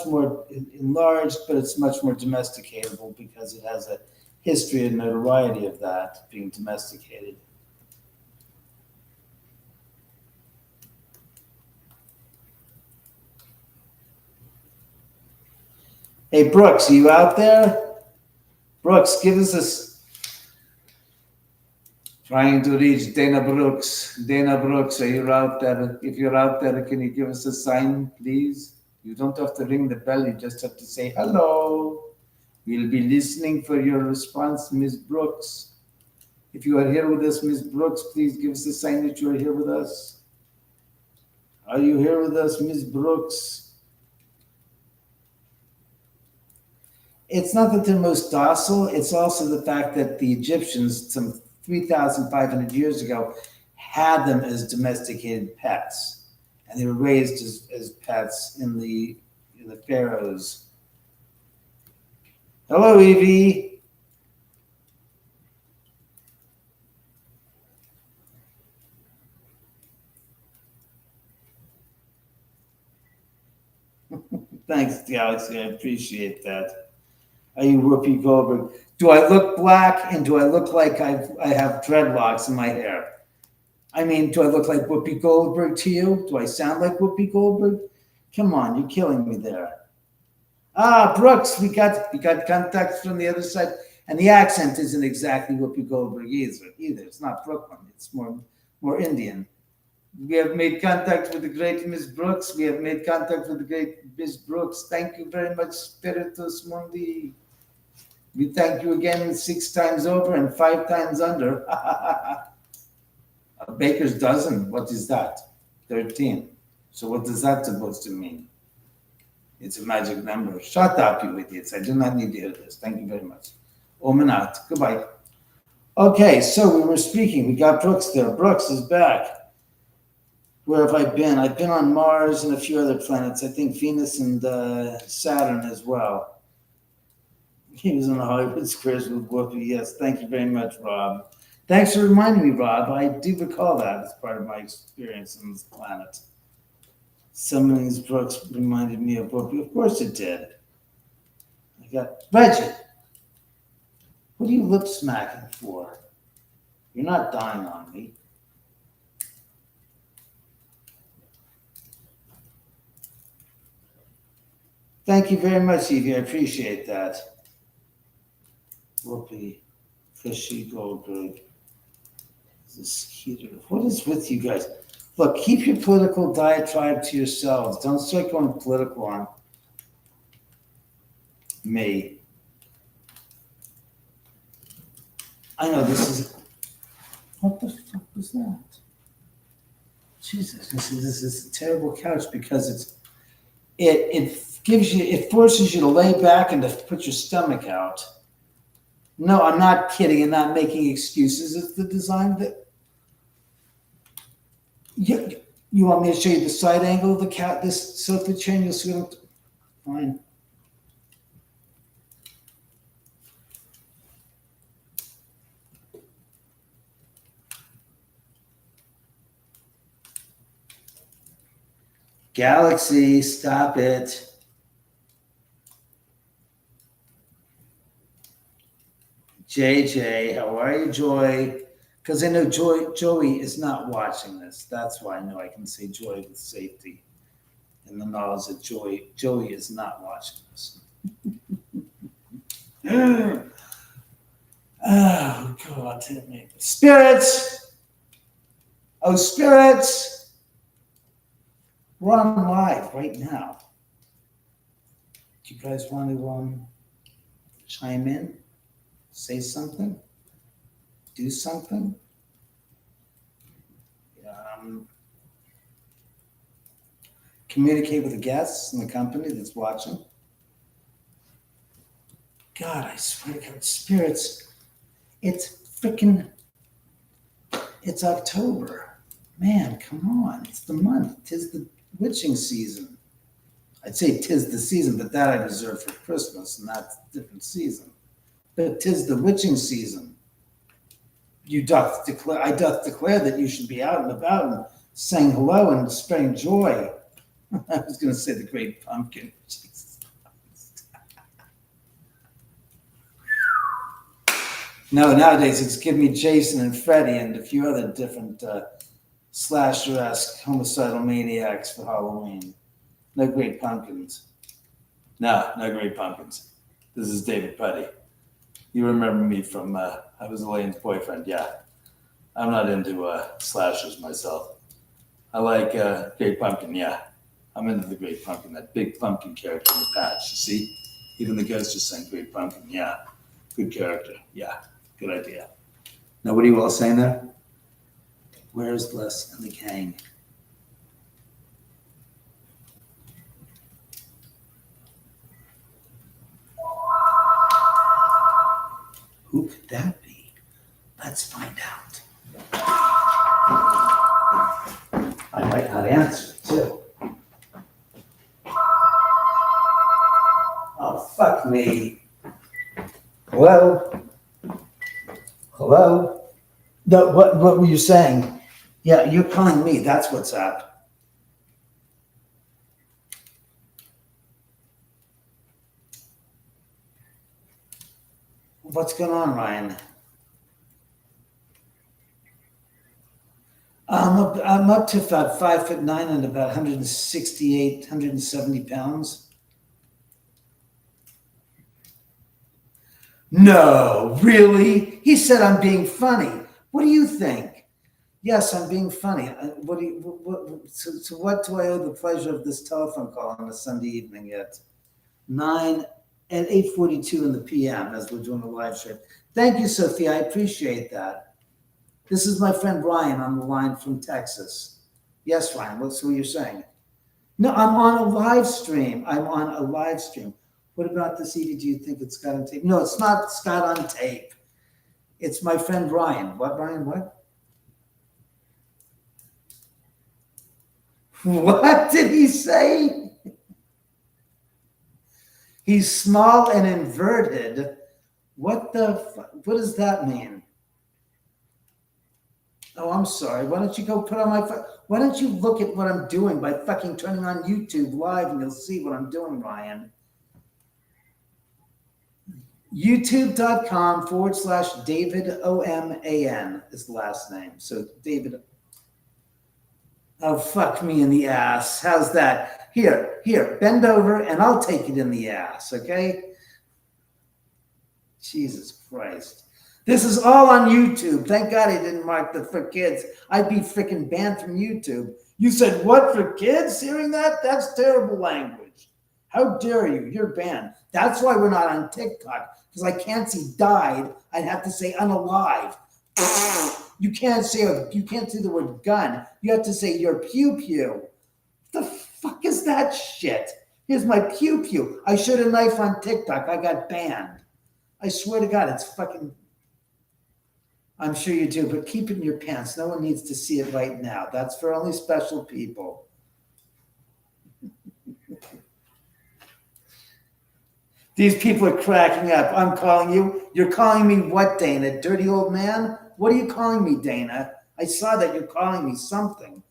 more enlarged, but it's much more domesticatable because it has a history and notoriety of that being domesticated. Hey, Brooks, are you out there? Brooks, give us Trying to reach Dana Brooks. Dana Brooks, are you out there? If you're out there, can you give us a sign, please? You don't have to ring the bell, you just have to say hello. We'll be listening for your response, Miss Brooks. If you are here with us, Miss Brooks, please give us a sign that you are here with us. Are you here with us, Miss Brooks? It's not that they're most docile, it's also the fact that the Egyptians, some 3,500 years ago, had them as domesticated pets. And they were raised as pets in the pharaohs. Hello, Evie. Thanks, Galaxy. I appreciate that. Are you Whoopi Goldberg? Do I look black and do I look like I have dreadlocks in my hair? I mean, do I look like Whoopi Goldberg to you? Do I sound like Whoopi Goldberg? Come on, you're killing me there. Ah, Brooks, we got contacts from the other side, and the accent isn't exactly Whoopi Goldberg either. It's not Brooklyn. It's more Indian. We have made contact with the great Miss Brooks. We have made contact with the great Miss Brooks. Thank you very much, Spiritus Mundi. We thank you again 6 times over and 5 times under. A baker's dozen, what is that? 13. So what is that supposed to mean? It's a magic number. Shut up, you idiots. I do not need to hear this. Thank you very much. Oman out. Goodbye. Okay, so we were speaking. We got Brooks there. Brooks is back. Where have I been? I've been on Mars and a few other planets. I think Venus and Saturn as well. He was on the Hollywood Squares with Whoopi. Yes, thank you very much, Rob. Thanks for reminding me, Rob. I do recall that as part of my experience on this planet. Some of these Brooks reminded me of Whoopi. Of course it did. I got Reggie. What are you lip smacking for? You're not dying on me. Thank you very much, Evie. I appreciate that. Whoopi, Fishy Goldberg. This heater. What is with you guys? Look, keep your political diatribe to yourselves. Don't start going political on me. I know this is. What the fuck was that? Jesus, this is a terrible couch because it forces you to lay back and to put your stomach out. No, I'm not kidding and not making excuses. It's the design that. You want me to show you the side angle of the cat? This sofa chair, you'll see what I'm. Fine. Galaxy, stop it. JJ, how are you, Joy? Because I know Joey is not watching this. That's why I know I can say Joy with safety. And the knowledge that Joey is not watching this. Oh, God, hit me. Spirits! Oh, spirits! We're on live right now. Do you guys want to chime in? Say something? Do something? Communicate with the guests and the company that's watching. God, I swear to God, spirits, it's October. Man, come on, it's the month. 'Tis the witching season. I'd say 'tis the season, but that I reserve for Christmas, and that's a different season. But 'tis the witching season. I doth declare that you should be out and about and saying hello and spreading joy. I was going to say the great pumpkin. Jesus. No, nowadays it's give me Jason and Freddy and a few other different slasher-esque homicidal maniacs for Halloween. No great pumpkins. No great pumpkins. This is David Putty. You remember me from I was Elaine's boyfriend, yeah. I'm not into slashers myself. I like Great Pumpkin, yeah. I'm into the Great Pumpkin, that big pumpkin character in the patch. You see? Even the ghost just saying Great Pumpkin, yeah. Good character, yeah. Good idea. Now, what are you all saying there? Where's Les and the gang? Who could that be? Let's find out. I might not answer it too. Oh, fuck me. Hello? Hello? No, what were you saying? Yeah, you're calling me. That's what's up. What's going on, Ryan? I'm up to about 5'9" and about 168, 170 pounds. No, really? He said I'm being funny. What do you think? Yes, I'm being funny. So what do I owe the pleasure of this telephone call on a Sunday evening at 8:42 in the PM as we're doing a live stream? Thank you, Sophia. I appreciate that. This is my friend Ryan on the line from Texas. Yes, Ryan, what's what you're saying? No, I'm on a live stream. What about this, Edie? Do you think it's got on tape? No, it's not Scott on tape. It's my friend Ryan. What, Ryan? What? What did he say? He's small and inverted. What does that mean? Oh, I'm sorry. Why don't you go put on my why don't you look at what I'm doing by fucking turning on YouTube live and you'll see what I'm doing, Ryan. YouTube.com/David OMAN is the last name. So David. Oh, fuck me in the ass. How's that? Here, bend over and I'll take it in the ass, okay? Jesus Christ. This is all on YouTube. Thank God he didn't mark the for kids. I'd be freaking banned from YouTube. You said what for kids? Hearing that? That's terrible language. How dare you? You're banned. That's why we're not on TikTok. Because I can't see died. I'd have to say unalive. You can't say the word gun. You have to say your pew pew. The fuck is that shit? Here's my pew pew. I showed a knife on TikTok. I got banned. I swear to God, it's fucking. I'm sure you do, but keep it in your pants. No one needs to see it right now. That's for only special people. These people are cracking up. I'm calling you. You're calling me what, Dana? Dirty old man? What are you calling me, Dana? I saw that you're calling me something.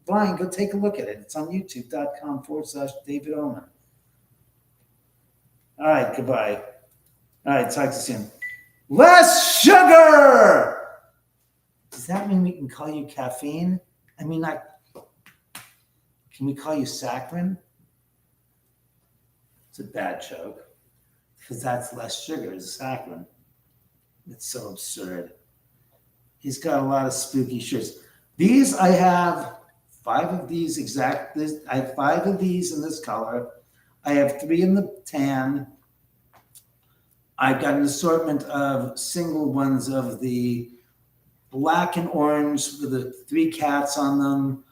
Brian, go take a look at it. It's on youtube.com/David Oman. All right, goodbye. All right, talk to you soon. Less sugar! Does that mean we can call you caffeine? I mean, can we call you saccharin? It's a bad joke because that's less sugar is saccharin. It's so absurd. He's got a lot of spooky shirts. These I have 5 of these I have 5 of these in this color. I have 3 in the tan. I've got an assortment of single ones of the black and orange with the 3 cats on them.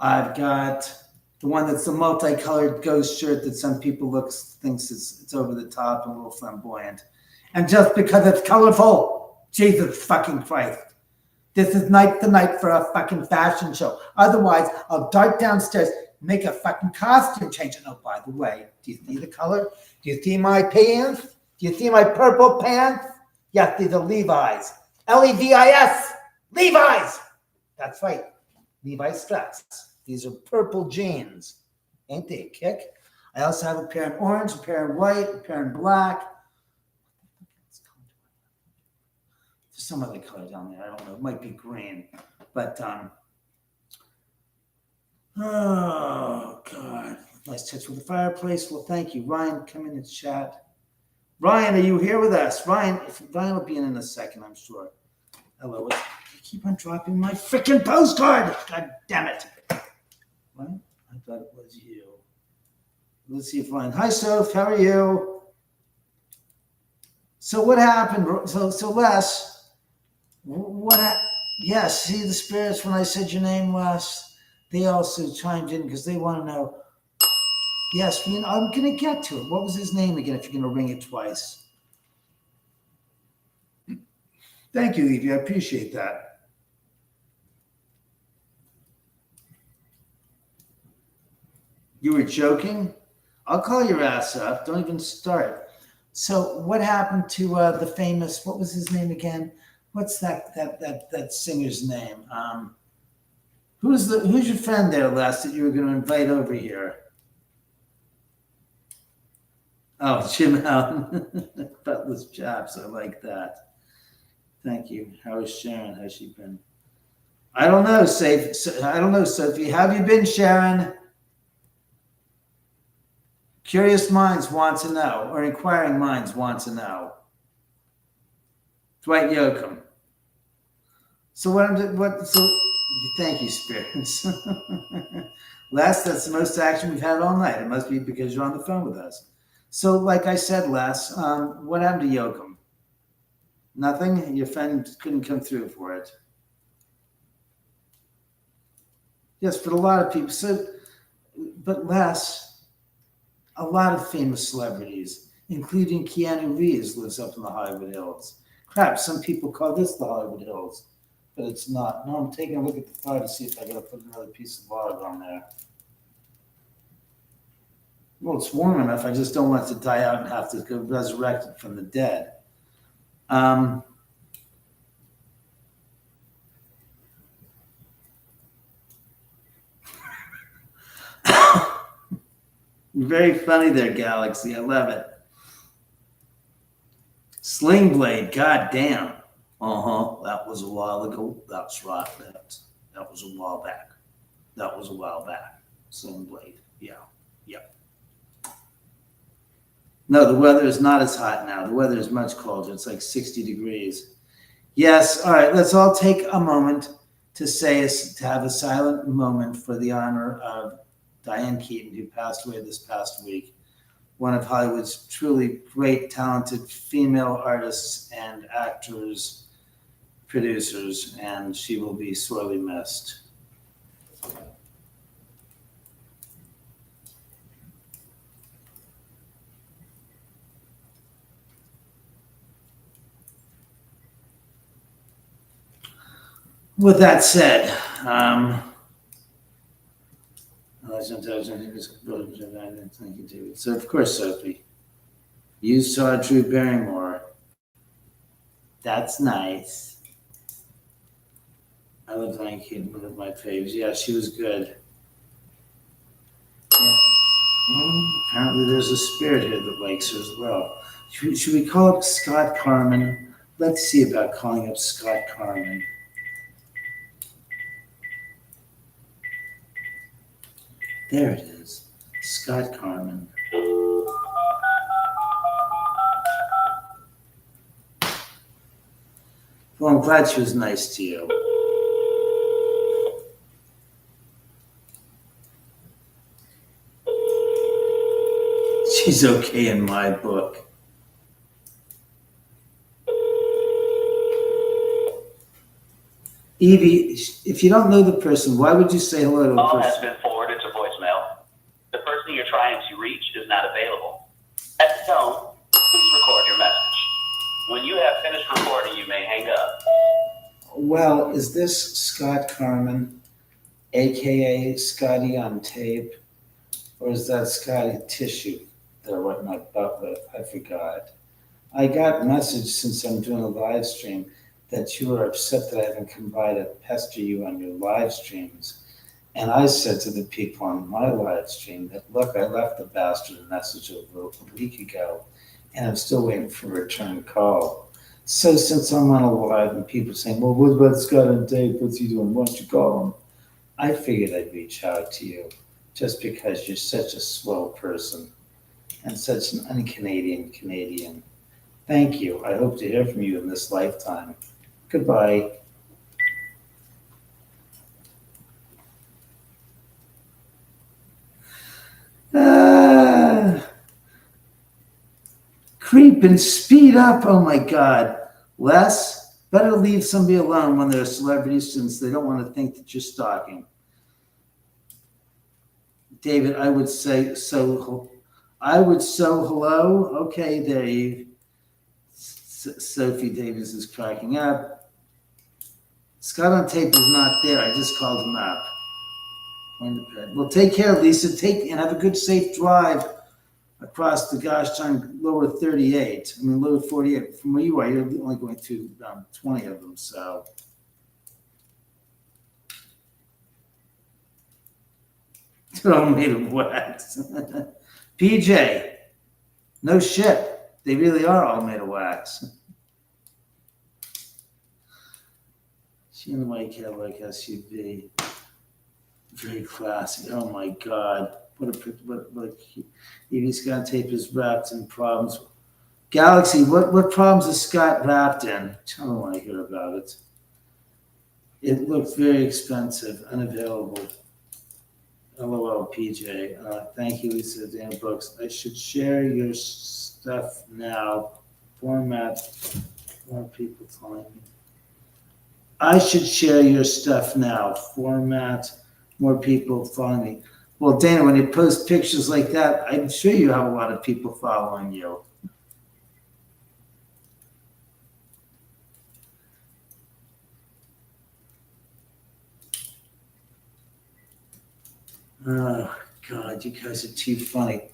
I've got the one that's the multicolored ghost shirt that some people thinks it's over the top and a little flamboyant. And just because it's colorful, Jesus fucking Christ. This is the night for a fucking fashion show. Otherwise, I'll dart downstairs, make a fucking costume change. And oh, by the way, do you see the color? Do you see my pants? Do you see my purple pants? Yes, these are Levi's. Levis. Levi's. That's right. Levi's straps. These are purple jeans. Ain't they a kick? I also have a pair in orange, a pair in white, a pair in black. There's some other color down there. I don't know. It might be green. But, oh, God. Nice touch with the fireplace. Well, thank you. Ryan, come in and chat. Ryan, are you here with us? Ryan will be in a second, I'm sure. Hello. keep on dropping my freaking postcard. God damn it. What? I thought it was you. Let's see if mine. Hi, Soph. How are you? So what happened? So Les, yes, see the spirits when I said your name, Les, they also chimed in because they want to know. Yes, I'm going to get to it. What was his name again if you're going to ring it twice? Thank you, Evie. I appreciate that. You were joking? I'll call your ass up. Don't even start. So what happened to the famous, what was his name again? What's that singer's name? Who's your friend there, Les, that you were going to invite over here? Oh, Jim Allen. Butler's Chaps. I like that. Thank you. How is Sharon? How's she been? I don't know, Sophie. How have you been, Sharon? Curious minds want to know, or inquiring minds want to know. Dwight Yoakam. So thank you, spirits. Les, that's the most action we've had all night. It must be because you're on the phone with us. So, like I said, Les, what happened to Yoakam? Nothing? Your friend couldn't come through for it. Yes, but a lot of people. But Les, a lot of famous celebrities, including Keanu Reeves, lives up in the Hollywood Hills. Crap, some people call this the Hollywood Hills, but it's not. No, I'm taking a look at the fire to see if I got to put another piece of log on there. Well, it's warm enough. I just don't want it to die out and have to go resurrected from the dead. Very funny there, Galaxy. I love it. Sling Blade, goddamn. That was a while ago. That's right. That was a while back. Sling Blade. Yeah. Yep. No, the weather is not as hot now. The weather is much colder. It's like 60 degrees. Yes. All right. Let's all take a moment to have a silent moment for the honor of Diane Keaton, who passed away this past week. One of Hollywood's truly great, talented female artists and actors, producers, and she will be sorely missed. With that said, so of course, Sophie, you saw Drew Barrymore. That's nice. I love Diane Keaton, one of my faves. Yeah, she was good. Yeah. Apparently there's a spirit here that likes her as well. Should we call up Scott Carmen? Let's see about calling up Scott Carmen. There it is. Scott Carmen. Well, I'm glad she was nice to you. She's okay in my book. Evie, if you don't know the person, why would you say hello to a Call person? has been forwarded to voicemail. The person you're trying to reach is not available. At the tone, please record your message. When you have finished recording, you may hang up. Well, is this Scott Carmen, aka Scotty on tape, or is that Scotty Tissue? There, what my butler? I forgot. I got a message since I'm doing a live stream that you are upset that I haven't come by to pester you on your live streams. And I said to the people on my live stream that, look, I left the bastard a message over a week ago, and I'm still waiting for a return call. So since I'm on a live and people are saying, well, what about Scott on tape? What's he doing? Why don't you call him? I figured I'd reach out to you just because you're such a swell person and such an un-Canadian Canadian. Thank you. I hope to hear from you in this lifetime. Goodbye. Beep and speed up. Oh my God. Les, better leave somebody alone when they're a celebrity since they don't want to think that you're stalking. David, I would say so. Hello. Okay, Dave. Sophie Davis is cracking up. Scott on tape is not there. I just called him up. Well, take care, Lisa. Take and have a good, safe drive across the gosh darn lower 38. I mean, lower 48. From where you are, you're only going through 20 of them. So. They're all made of wax. PJ, no shit. They really are all made of wax. She in the white Cadillac SUV. Very classy. Oh my God. What Evie Scott tape is wrapped in problems. Galaxy, what problems is Scott wrapped in? I don't want to hear about it. It looked very expensive, unavailable. LOL, PJ. Thank you, Lisa. Dan Brooks. I should share your stuff now. Format. More people following me. I should share your stuff now. Format. More people following me. Well, Dana, when you post pictures like that, I'm sure you have a lot of people following you. Oh, God, you guys are too funny.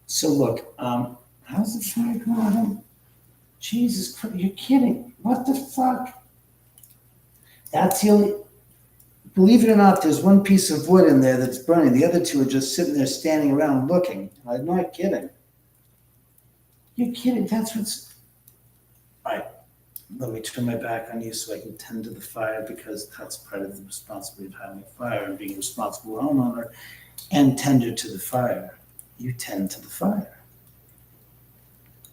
So, look, how's the fire going on? Jesus Christ, you're kidding. What the fuck? That's the only, believe it or not, there's one piece of wood in there that's burning. The other two are just sitting there standing around looking. I'm not kidding. You're kidding. That's what's, all right. Let me turn my back on you so I can tend to the fire because that's part of the responsibility of having a fire and being a responsible homeowner and tender to the fire. You tend to the fire.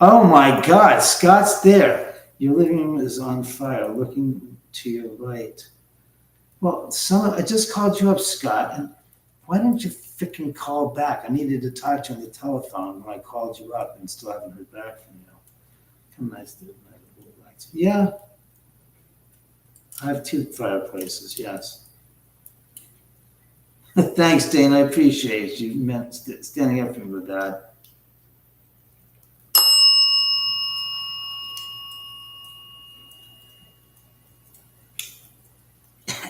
Oh my God, Scott's there. Your living room is on fire, looking to your right. Well, I just called you up, Scott, and why didn't you freaking call back? I needed to talk to you on the telephone when I called you up and still haven't heard back from you. Come nice to Yeah, I have 2 fireplaces, yes. Thanks, Dane. I appreciate you meant standing up for me with that.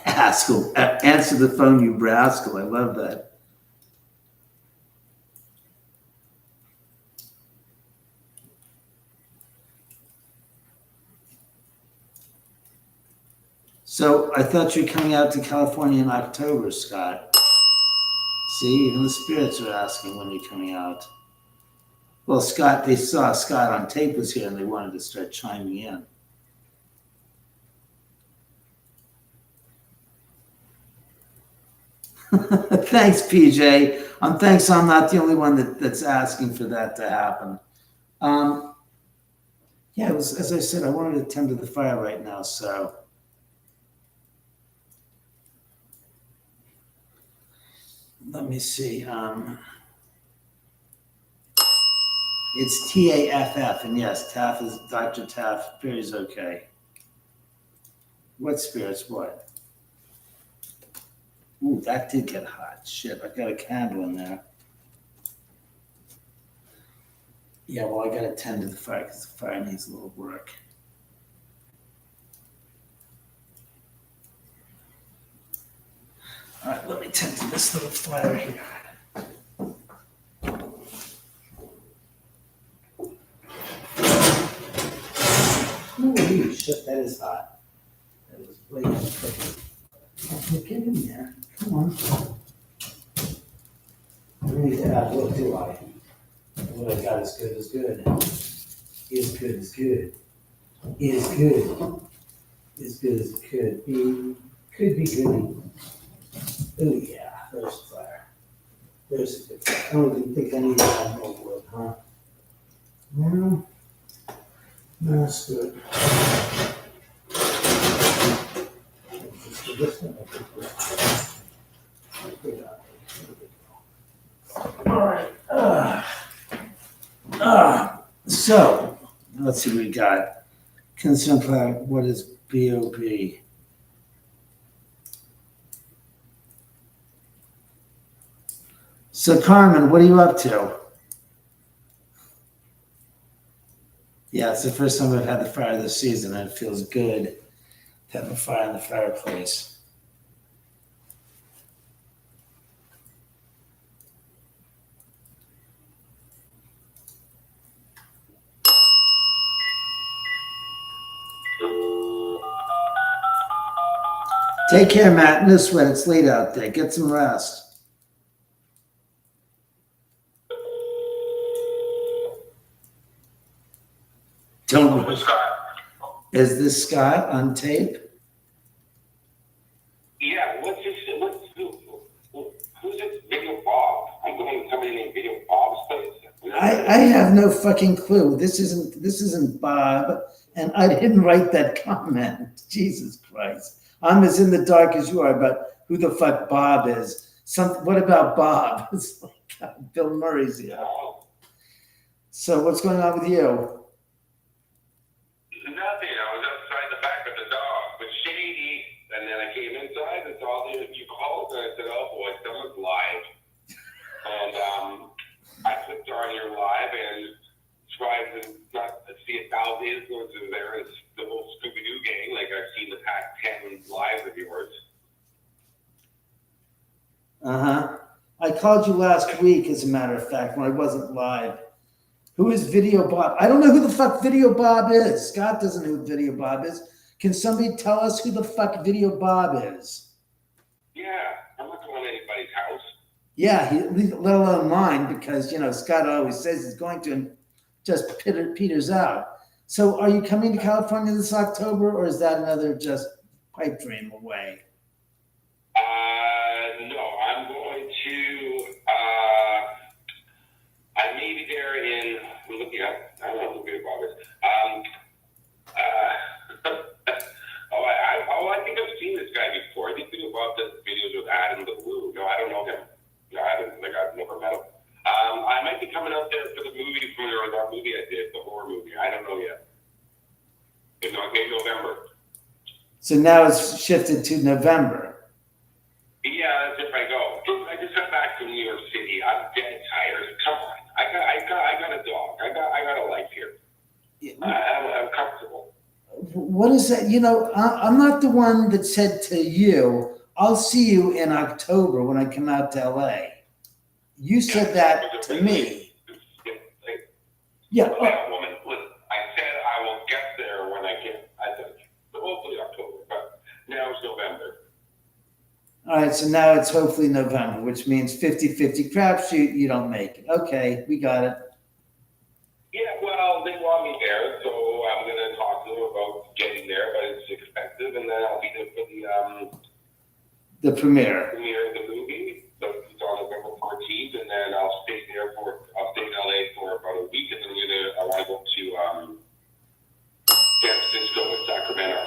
Haskell, answer the phone, you rascal. I love that. So I thought you were coming out to California in October, Scott. See, even the spirits are asking when you're coming out. Well, Scott, they saw Scott on tape was here and they wanted to start chiming in. Thanks, PJ. Thanks, I'm not the only one that's asking for that to happen. Yeah, it was, as I said, I wanted to tend to the fire right now, so. Let me see. It's TAFF, and yes, Taff is Dr. Taff. Perry's okay. What spirits? What? Ooh, that did get hot. Shit, I got a candle in there. Yeah, well, I got to tend to the fire because the fire needs a little work. All right, let me tend to this little fire here. Holy shit, that is hot. That is way too quick. Get in there. Come on. I need to add, what do I? What I got is good is good. Is good is good. Is good. Is good as it could be. Could be good. Oh yeah, there's fire. There's a good fire. I don't even think I need to add more wood, huh? No. No, that's good. All right. So, let's see what we got. Concern product, what is BOB? So Carmen, what are you up to? Yeah, it's the first time I've had the fire this season, and it feels good to have a fire in the fireplace. Take care, Matt. No sweat. It's late out there. Get some rest. Don't. Is this Scott on tape? Yeah. Who's this Video Bob? I'm going to somebody named Video Bob's place. I have no fucking clue. This isn't Bob, and I didn't write that comment. Jesus Christ. I'm as in the dark as you are about who the fuck Bob is. What about Bob? It's like God, Bill Murray's here. So what's going on with you? Nothing. I was outside the back of the dog with Shady, and then I came inside and saw that you called, and I said, "Oh boy, someone's live." And I clicked on your live and tried to not see 1,000 influencers there. It's the whole Scooby-Doo gang. Like I've seen the past 10 lives of yours. I called you last week, as a matter of fact, when I wasn't live. Who is Video Bob? I don't know who the fuck Video Bob is. Scott doesn't know who Video Bob is. Can somebody tell us who the fuck Video Bob is? Yeah, I'm not going to anybody's house. Yeah, let alone mine, because, Scott always says he's going to and just peters out. So are you coming to California this October, or is that another just pipe dream away? No, I'm going to, I may be there I'm looking up, I don't know who Video Bob is. I think I've seen this guy before. I think Video Bob does videos with Adam the Blue. No, I don't know him. No, I've never met him. I might be coming out there for the movie, or that movie I did, the horror movie. I don't know yet. In November. So now it's shifted to November. Yeah, that's if I go. I just got back from New York City. I'm dead tired. Come on. I got a dog. I got a life here. I'm comfortable. What is that? I'm not the one that said to you, I'll see you in October when I come out to LA. You said that to me. Yeah. That woman, listen, I said I will get there when I can. I said, hopefully October, but now it's November. All right, so now it's hopefully November, which means 50-50 crapshoot, you don't make it. Okay, we got it. Yeah, well, they want me there, so I'm going to talk to them about getting there, but it's expensive, and then I'll be there for the premiere. Premiere of the movie. So it's on November 14th, and then I'll stay in LA for about a week, and then I want to go to San Francisco and Sacramento.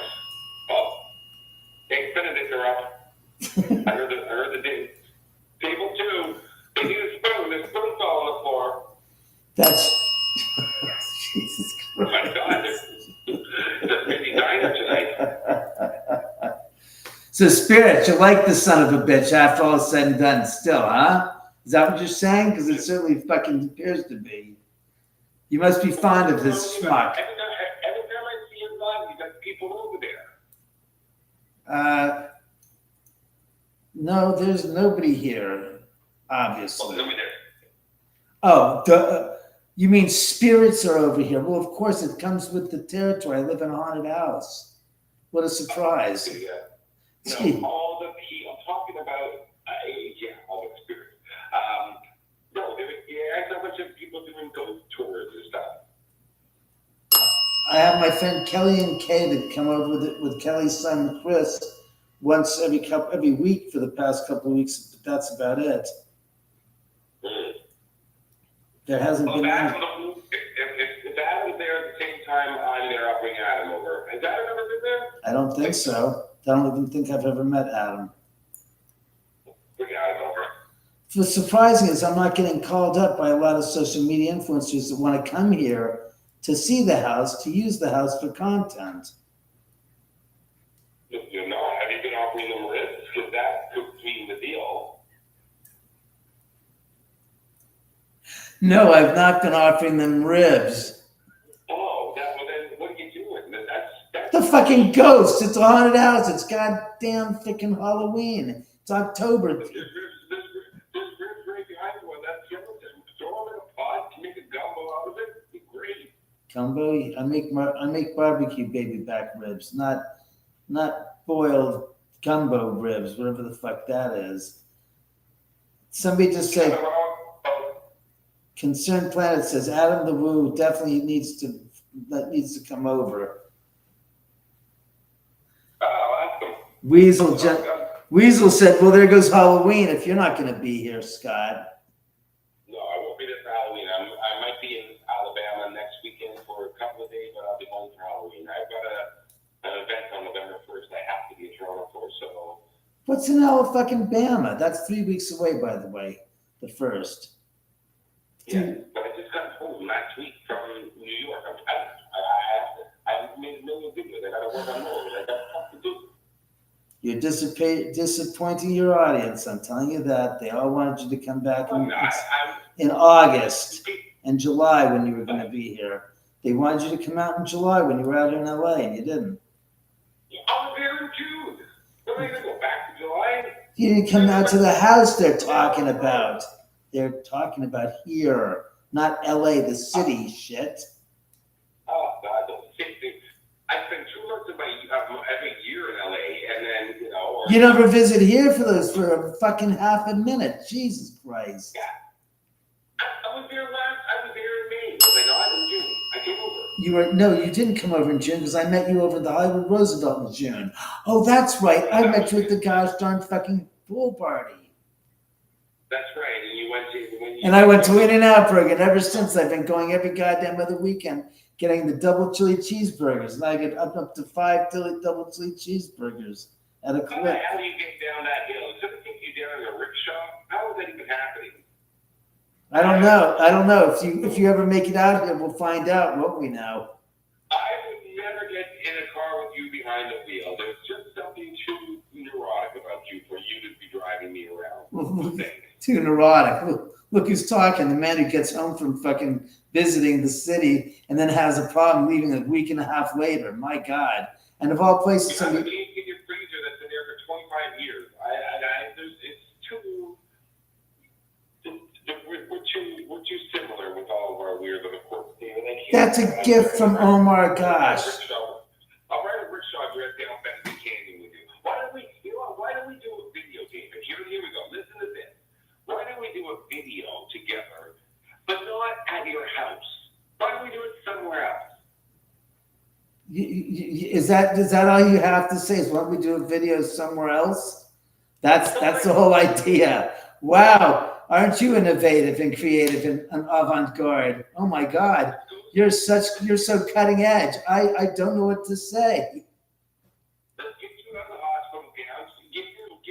Oh, thanks, Benedict, they're up. I heard the date. Table 2. They need a spoon. There's a spoon fell on the floor. That's Jesus Christ. Oh my God, it's a busy diner tonight. So, Spirit, you like the son of a bitch after all is said and done still, huh? Is that what you're saying? Because it certainly fucking appears to be. You must be fond of this schmuck. Every time I see him live, you got people over there. No, there's nobody here, obviously. Oh, nobody there. Oh, you mean spirits are over here? Well, of course, it comes with the territory. I live in a haunted house. What a surprise. Yeah. Gee. No, I'm talking about, all the spirits. There's a bunch of people doing ghost tours and stuff. I have my friend Kelly and Kay that come over with Kelly's son Chris once every week for the past couple of weeks, but that's about it. There hasn't been any. If Adam's there at the same time I'm there, I'll bring Adam over. Has Adam ever been there? I don't think so. I don't even think I've ever met Adam. Bring Adam over. What's surprising is I'm not getting called up by a lot of social media influencers that want to come here to see the house, to use the house for content. Have you been offering them ribs? Because that could sweeten the deal. No, I've not been offering them ribs. Oh, well then what are you doing? That's The fucking ghost. It's a haunted house. It's goddamn freaking Halloween. It's October. There's ribs right behind you on that skeleton. Throw them in a pot, make a gumbo out of it. It'd be great. Gumbo. I make barbecue baby back ribs, not boiled gumbo ribs, whatever the fuck that is. Somebody just said, Concerned Planet says Adam the Woo definitely needs to come over. Oh, that's Weasel said, well, there goes Halloween if you're not going to be here, Scott. No, I won't be there for Halloween. I might be in Alabama next weekend for a couple of days, but I'll be home for Halloween. I've got an event on November 1st I have to be in Toronto for, so. What's in Alabama? That's 3 weeks away, by the way, the 1st. Yeah, but I just got home last week from New York. I made a million videos. I got to work on more. I got stuff to do. You're disappointing your audience. I'm telling you that. They all wanted you to come back in August and July when you were going to be here. They wanted you to come out in July when you were out in LA, and you didn't. I was there in June. What am I going to go back to July? You didn't come out to the house they're talking about. They're talking about here, not LA, the city, shit. Oh, God, the city. I spend 2 months of every year in LA, and then, You never visit here for a fucking half a minute. Jesus Christ. Yeah. I was there in May. Was I not? In June. I came over. You didn't come over in June because I met you over at the Hollywood Roosevelt in June. Oh, that's right. I met you at the gosh darn fucking pool party. That's right. And you went to And I went to In-N-Out Burger, and ever since I've been going every goddamn other weekend, getting the double chili cheeseburgers, and I get up to 5 double chili cheeseburgers at a How the clip. hell do you get down that hill? Is it take you down in a rickshaw? How is that even happening? I don't know. If you ever make it out here, we'll find out, won't we now? I would never get in a car with you behind the wheel. There's just something too neurotic about you for you to be driving me around. Too neurotic. Look who's talking. The man who gets home from fucking visiting the city and then has a problem leaving a week and a half later. My God. And of all places, You have a cake in your freezer that's been there for 25 years. We're too similar with all of our weird little quirks. that's a gift from Omar Gosh. I'll ride a rickshaw dress down Benson Canyon with you. Why don't we do a video, David? Here we go. Listen to this. Why don't we do a video together, but not at your house? Why don't we do it somewhere else? Is that all you have to say? Is why don't we do a video somewhere else? That's the whole idea. Wow. Aren't you innovative and creative and avant-garde? Oh my God. You're so cutting edge. I don't know what to say. Let's get you out of the hospital gown, get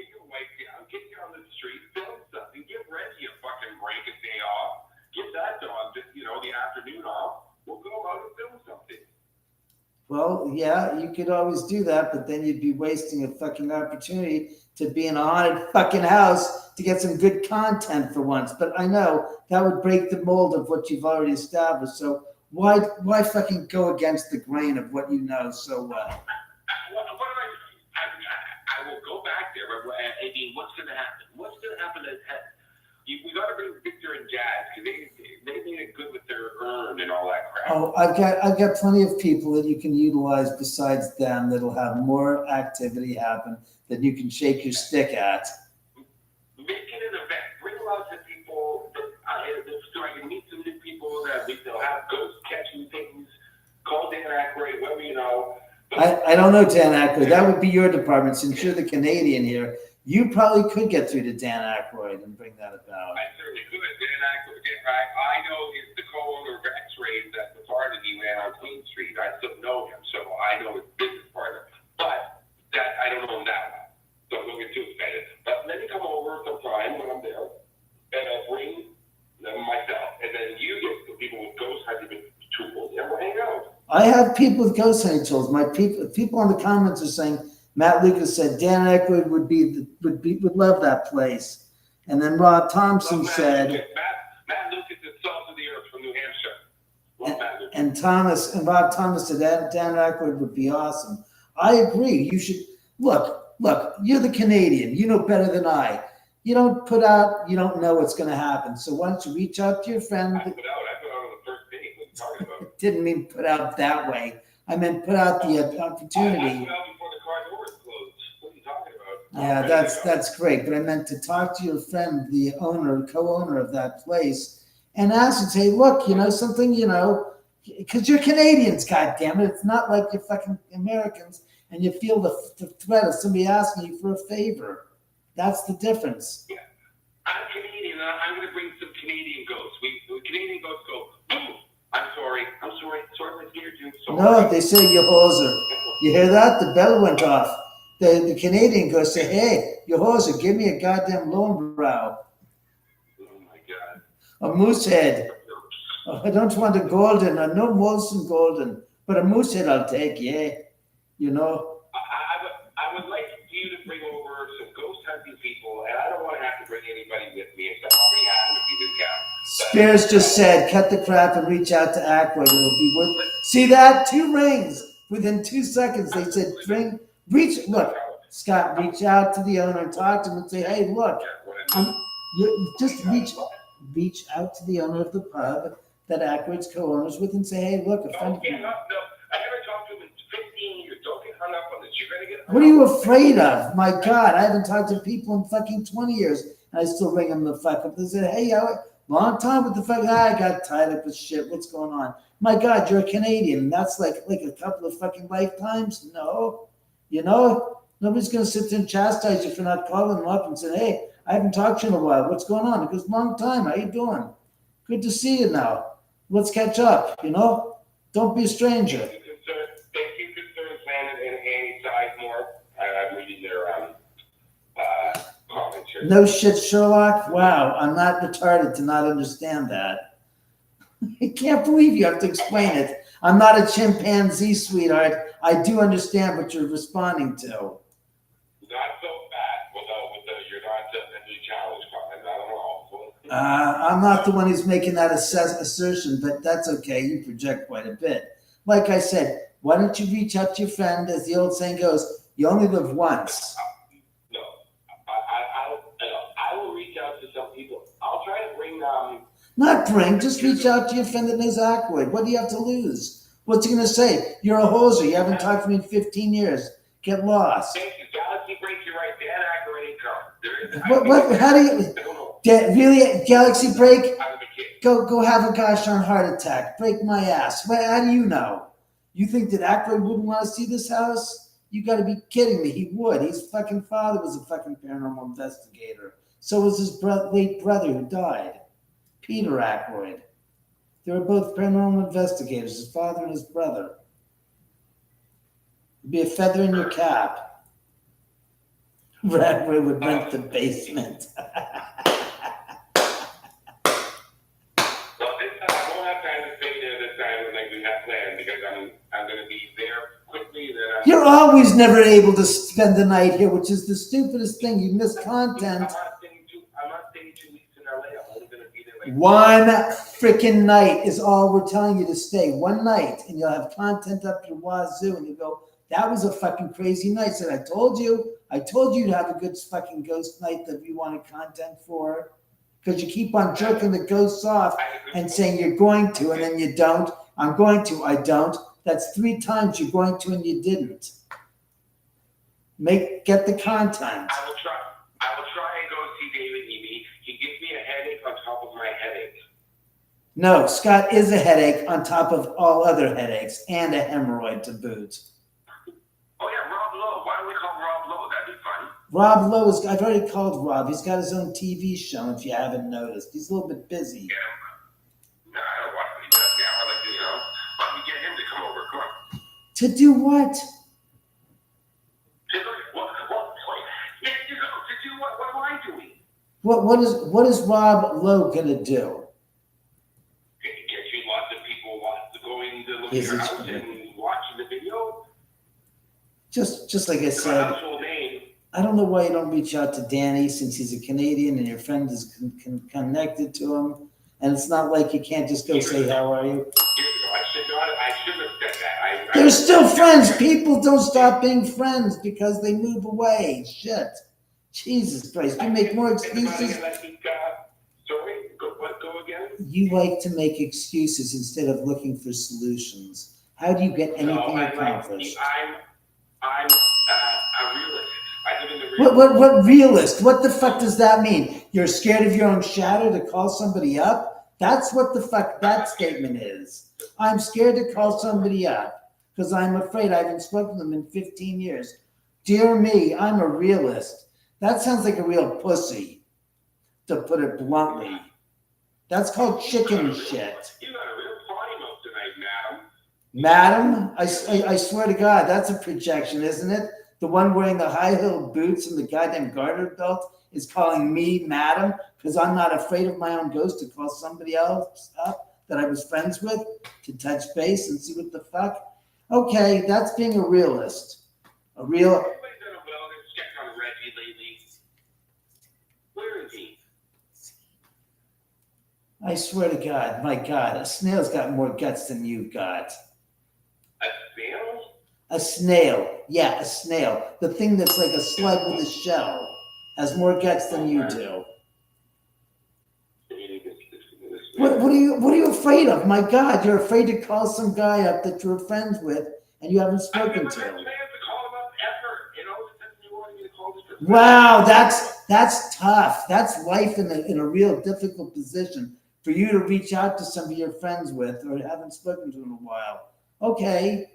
your wife down, get you on the street, film something, give Reggie a fucking break a day off, give that dog the afternoon off. We'll go out and film something. Well, yeah, you could always do that, but then you'd be wasting a fucking opportunity to be in a haunted fucking house to get some good content for once. But I know that would break the mold of what you've already established. So why fucking go against the grain of what you know so well? I will go back there, but I mean, what's going to happen? What's going to happen is we got to bring Victor and Jazz because they made it good with their urn and all that crap. Oh, I've got plenty of people that you can utilize besides them that'll have more activity happen that you can shake your stick at. Make it an event. Bring lots of people so I can meet some new people that they'll have ghost catching things. Call Dan Aykroyd, whoever you know. I don't know Dan Aykroyd. That would be your department. Since you're the Canadian here, you probably could get through to Dan Aykroyd and bring that about. I certainly could. Dan Aykroyd, I know he's the co-owner of X-Rays at the party he ran on Queen Street. I still know him, so I know his business partner. But that I don't know him that well, so don't get too excited. But let me come over sometime when I'm there, and I'll bring myself, and then you get the people with ghost hunting tools, and we'll hang I have people with ghost hunting tools. My people in the comments are saying Matt Lucas said Dan Aykroyd would love that place, and then Rob Thompson said. Matt Lucas is salt of the earth from New Hampshire. Love Matt Lucas. And Rob Thomas said Dan Aykroyd would be awesome. I agree. You should look. You're the Canadian. You know better than I. You don't put out. You don't know what's going to happen. So why don't you reach out to your friend? I put out on the first date. What are you talking about? Didn't mean put out that way. I meant put out the opportunity. I put out before the car doors closed. What are you talking about? Yeah, that's great. But I meant to talk to your friend, the co-owner of that place, and ask and say, look, something, because you're Canadians, goddammit. It's not like you're fucking Americans and you feel the threat of somebody asking you for a favor. That's the difference. Yeah. I'm Canadian. I'm going to bring some Canadian ghosts. We Canadian ghosts go, boom. I'm sorry, my scared you. Sorry. No, they say you hoser. You hear that? The bell went off. The Canadian goes say, hey, you hoser, give me a goddamn lone brow. Oh my God. A moose head. Oh, I don't want a golden, no Molson golden, but a moose head I'll take, yeah. I would like you to bring over some ghost hunting people, and I don't want to have to bring anybody with me, except I'll bring Adam if he's in town. Spears just said, cut the crap and reach out to Aykroyd. It'll be worth. See that? 2 rings within 2 seconds. They said, look, Scott, reach out to the owner and talk to him and say, hey, look, just reach out to the owner of the pub that Aykroyd's co-owners with and say, hey, look, a friend of mine. No, I never talked to him in 15 years. Don't get hung up on this. You're going to get. What are you afraid of? My God, I haven't talked to people in fucking 20 years, and I still ring them the fuck up. They said, hey, long time with the fuck. I got tied up with shit. What's going on? My God, you're a Canadian. That's like a couple of fucking lifetimes. No, nobody's gonna sit there and chastise you for not calling them up and saying, hey, I haven't talked to you in a while. What's going on? It goes, long time. How you doing? Good to see you now. Let's catch up. Don't be a stranger. Thank you, concerns, man, and Annie Sizemore. I'm reading their comments here. No shit, Sherlock. Wow, I'm not retarded to not understand that. I can't believe you have to explain it. I'm not a chimpanzee, sweetheart. I do understand what you're responding to. Not so bad you're not a new challenge comment. I don't know. I'm not the one who's making that assertion, but that's okay. You project quite a bit. Like I said, why don't you reach out to your friend? As the old saying goes, you only live once. No, I will reach out to some people. I'll try to bring just reach out to your friend that knows Aykroyd. What do you have to lose? What's he going to say? You're a hoser. You haven't talked to me in 15 years. Get lost. Thank you. Galaxy Break, you're right. Dan Aykroyd ain't come. How do you, really, Galaxy Break? I was a kid. Go have a gosh darn heart attack. Break my ass. How do you know? You think that Aykroyd wouldn't want to see this house? You got to be kidding me. He would. His fucking father was a fucking paranormal investigator. So was his late brother who died, Peter Aykroyd. They were both paranormal investigators, his father and his brother. It'd be a feather in your cap. Aykroyd would rent the basement. I'm going to be there quickly. You're always never able to spend the night here, which is the stupidest thing. You miss content. I'm not staying 2 weeks in LA. I'm only going to be there one freaking night is all we're telling you to stay. One night, and you'll have content up your wazoo, and you go, that was a fucking crazy night. Said, I told you to have a good fucking ghost night that we wanted content for. Because you keep on jerking the ghosts off and saying you're going to, and then you don't. I'm going to, I don't. That's 3 times you're going to and you didn't. Get the content. I will try and go see David Eby. He gives me a headache on top of my headache. No, Scott is a headache on top of all other headaches and a hemorrhoid to boot. Oh yeah, Rob Lowe. Why don't we call Rob Lowe? That'd be fun. Rob Lowe I've already called Rob. He's got his own TV show, if you haven't noticed. He's a little bit busy. Yeah. No, I don't watch what he does now. I like to, why don't we get him to come over? Come on. To do what? What am I doing? What is Rob Lowe gonna do? Get you lots of people going to go to Yes, your it's house funny. and watch the video. Just like I My said, household name. I don't know why you don't reach out to Danny since he's a Canadian and your friend is connected to him. And it's not like you can't just go say, how are you? Years ago, I should have said that. They're still friends. People don't stop being friends because they move away. Shit. Jesus Christ. You make more excuses. Sorry, go again? You like to make excuses instead of looking for solutions. How do you get anything accomplished? I'm a realist. I live in the real What realist? What the fuck does that mean? You're scared of your own shadow to call somebody up? That's what the fuck that statement is. I'm scared to call somebody up because I'm afraid I haven't spoken to them in 15 years. Dear me, I'm a realist. That sounds like a real pussy, to put it bluntly. That's called chicken shit. You got a real potty mouth tonight, madam. Madam, I swear to God, that's a projection, isn't it? The one wearing the high-heeled boots and the goddamn garter belt is calling me madam because I'm not afraid of my own ghost to call somebody else up that I was friends with to touch base and see what the fuck. Okay, that's being a realist. Everybody's done a wellness check on Reggie lately. Where is he? I swear to God, my God, a snail's got more guts than you've got. A snail? A snail. Yeah, a snail. The thing that's like a slug with a shell has more guts than you do. What are you afraid of? My God, you're afraid to call some guy up that you're friends with and you haven't spoken to. Wow, that's tough. That's life in a real difficult position for you to reach out to somebody you're friends with or haven't spoken to in a while. Okay.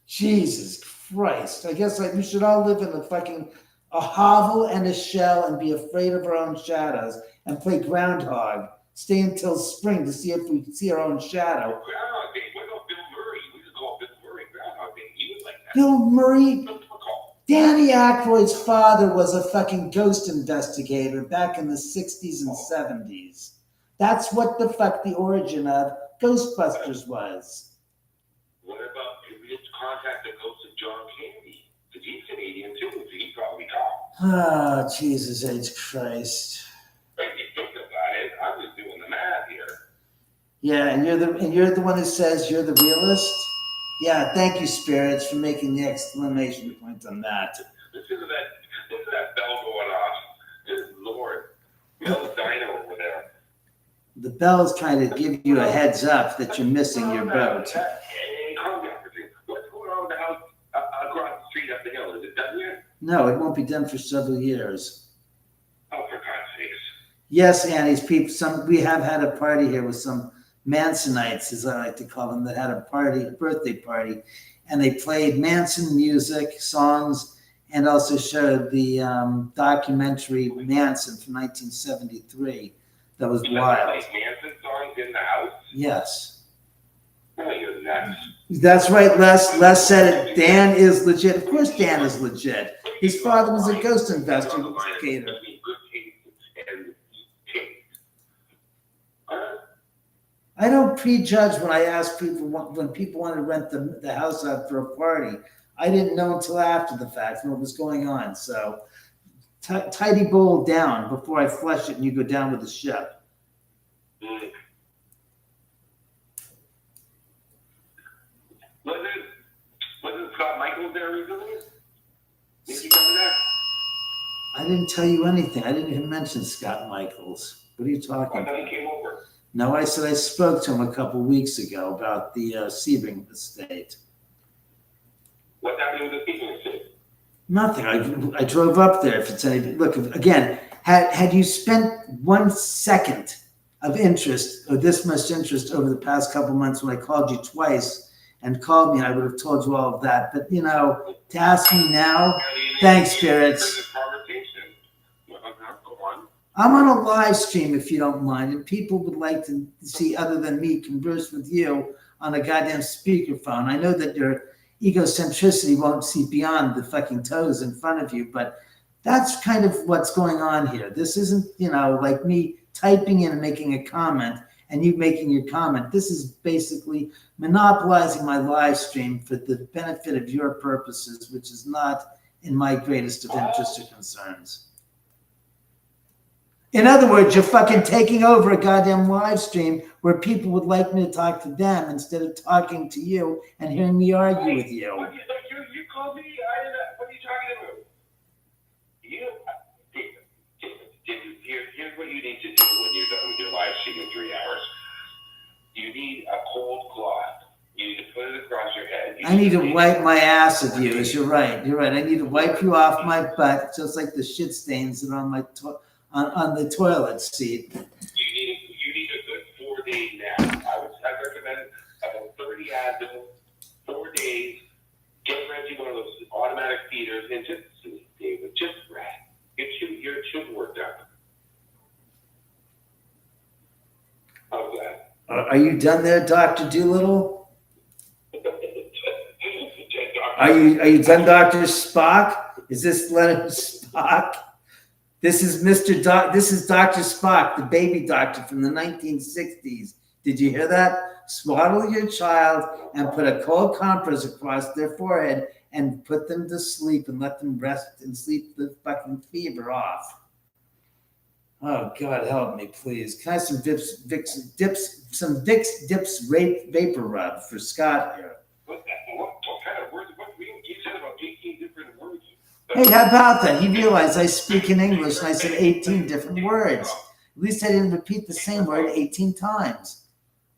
Jesus Christ. I guess we should all live in a hovel and a shell and be afraid of our own shadows and play groundhog. Stay until spring to see if we see our own shadow. Groundhog Day. What about Bill Murray? We could call Bill Murray Groundhog Day. He was like that. Bill Murray? Danny Aykroyd's father was a fucking ghost investigator back in the 60s and 70s. That's what the fuck the origin of Ghostbusters was. What about if we just contact the ghost of John Candy? Because he's Canadian too, so he probably called. Ah, Jesus H. Christ. If you think about it, I'm just doing the math here. Yeah, and you're the one who says you're the realist? Yeah, thank you, spirits, for making the exclamation point on that. Listen to that bell going off. Good Lord. No dino over there. The bell's trying to give you a heads up that you're missing your boat. Hey, calm down for a second. What's going on with the house across the street up the hill? Is it done yet? No, it won't be done for several years. Oh, for God's sakes. Yes, Annie's people. We have had a party here with some Mansonites, as I like to call them, that had a birthday party, and they played Manson music, songs, and also showed the documentary Manson from 1973. That was wild. Like Manson songs in the house? Yes. Oh, you're nuts. That's right, Les said it. Dan is legit. Of course Dan is legit. His father was a ghost investigator. I don't prejudge when I ask people when people want to rent the house out for a party. I didn't know until after the fact what was going on. So tidy bowl down before I flush it and you go down with the ship. Wasn't Scott Michaels there recently? Did you come there? I didn't tell you anything. I didn't even mention Scott Michaels. What are you talking about? I thought he came over. No, I said I spoke to him a couple weeks ago about the Sebring estate. What's happening with the Sebring estate? Nothing. I drove up there. If it's anything, look again. Had you spent 1 second of interest or this much interest over the past couple months when I called you twice and called me, I would have told you all of that. But to ask me now, thanks, spirits. I'm on a live stream if you don't mind, and people would like to see other than me converse with you on a goddamn speakerphone. I know that your egocentricity won't see beyond the fucking toes in front of you, but that's kind of what's going on here. This isn't, like me typing in and making a comment and you making your comment. This is basically monopolizing my live stream for the benefit of your purposes, which is not in my greatest of interest or concerns. In other words, you're fucking taking over a goddamn live stream where people would like me to talk to them instead of talking to you and hearing me argue with you. You called me. What are you talking about? Here's what you need to do when you're done with your live stream in 3 hours. You need a cold cloth. You need to put it across your head. I need to wipe my ass of you. You're right. You're right. I need to wipe you off my butt, just like the shit stains that are on my on the toilet seat. You need a good 4-day nap. I recommend about 30 Advil, 4 days. Get Reggie one of those automatic feeders and just sleep, David. Just rest. Your tube worked out. How's that? Are you done there, Dr. Doolittle? Are you done, Dr. Spock? Is this Leonard Spock? This is This is Dr. Spock, the baby doctor from the 1960s. Did you hear that? Swaddle your child and put a cold compress across their forehead and put them to sleep and let them rest and sleep the fucking fever off. Oh, God, help me, please. Can I have some Vicks Dips Vapor Rub for Scott here? What kind of words? You said about 18 different words. Hey, how about that? He realized I speak in English and I said 18 different words. At least I didn't repeat the same word 18 times.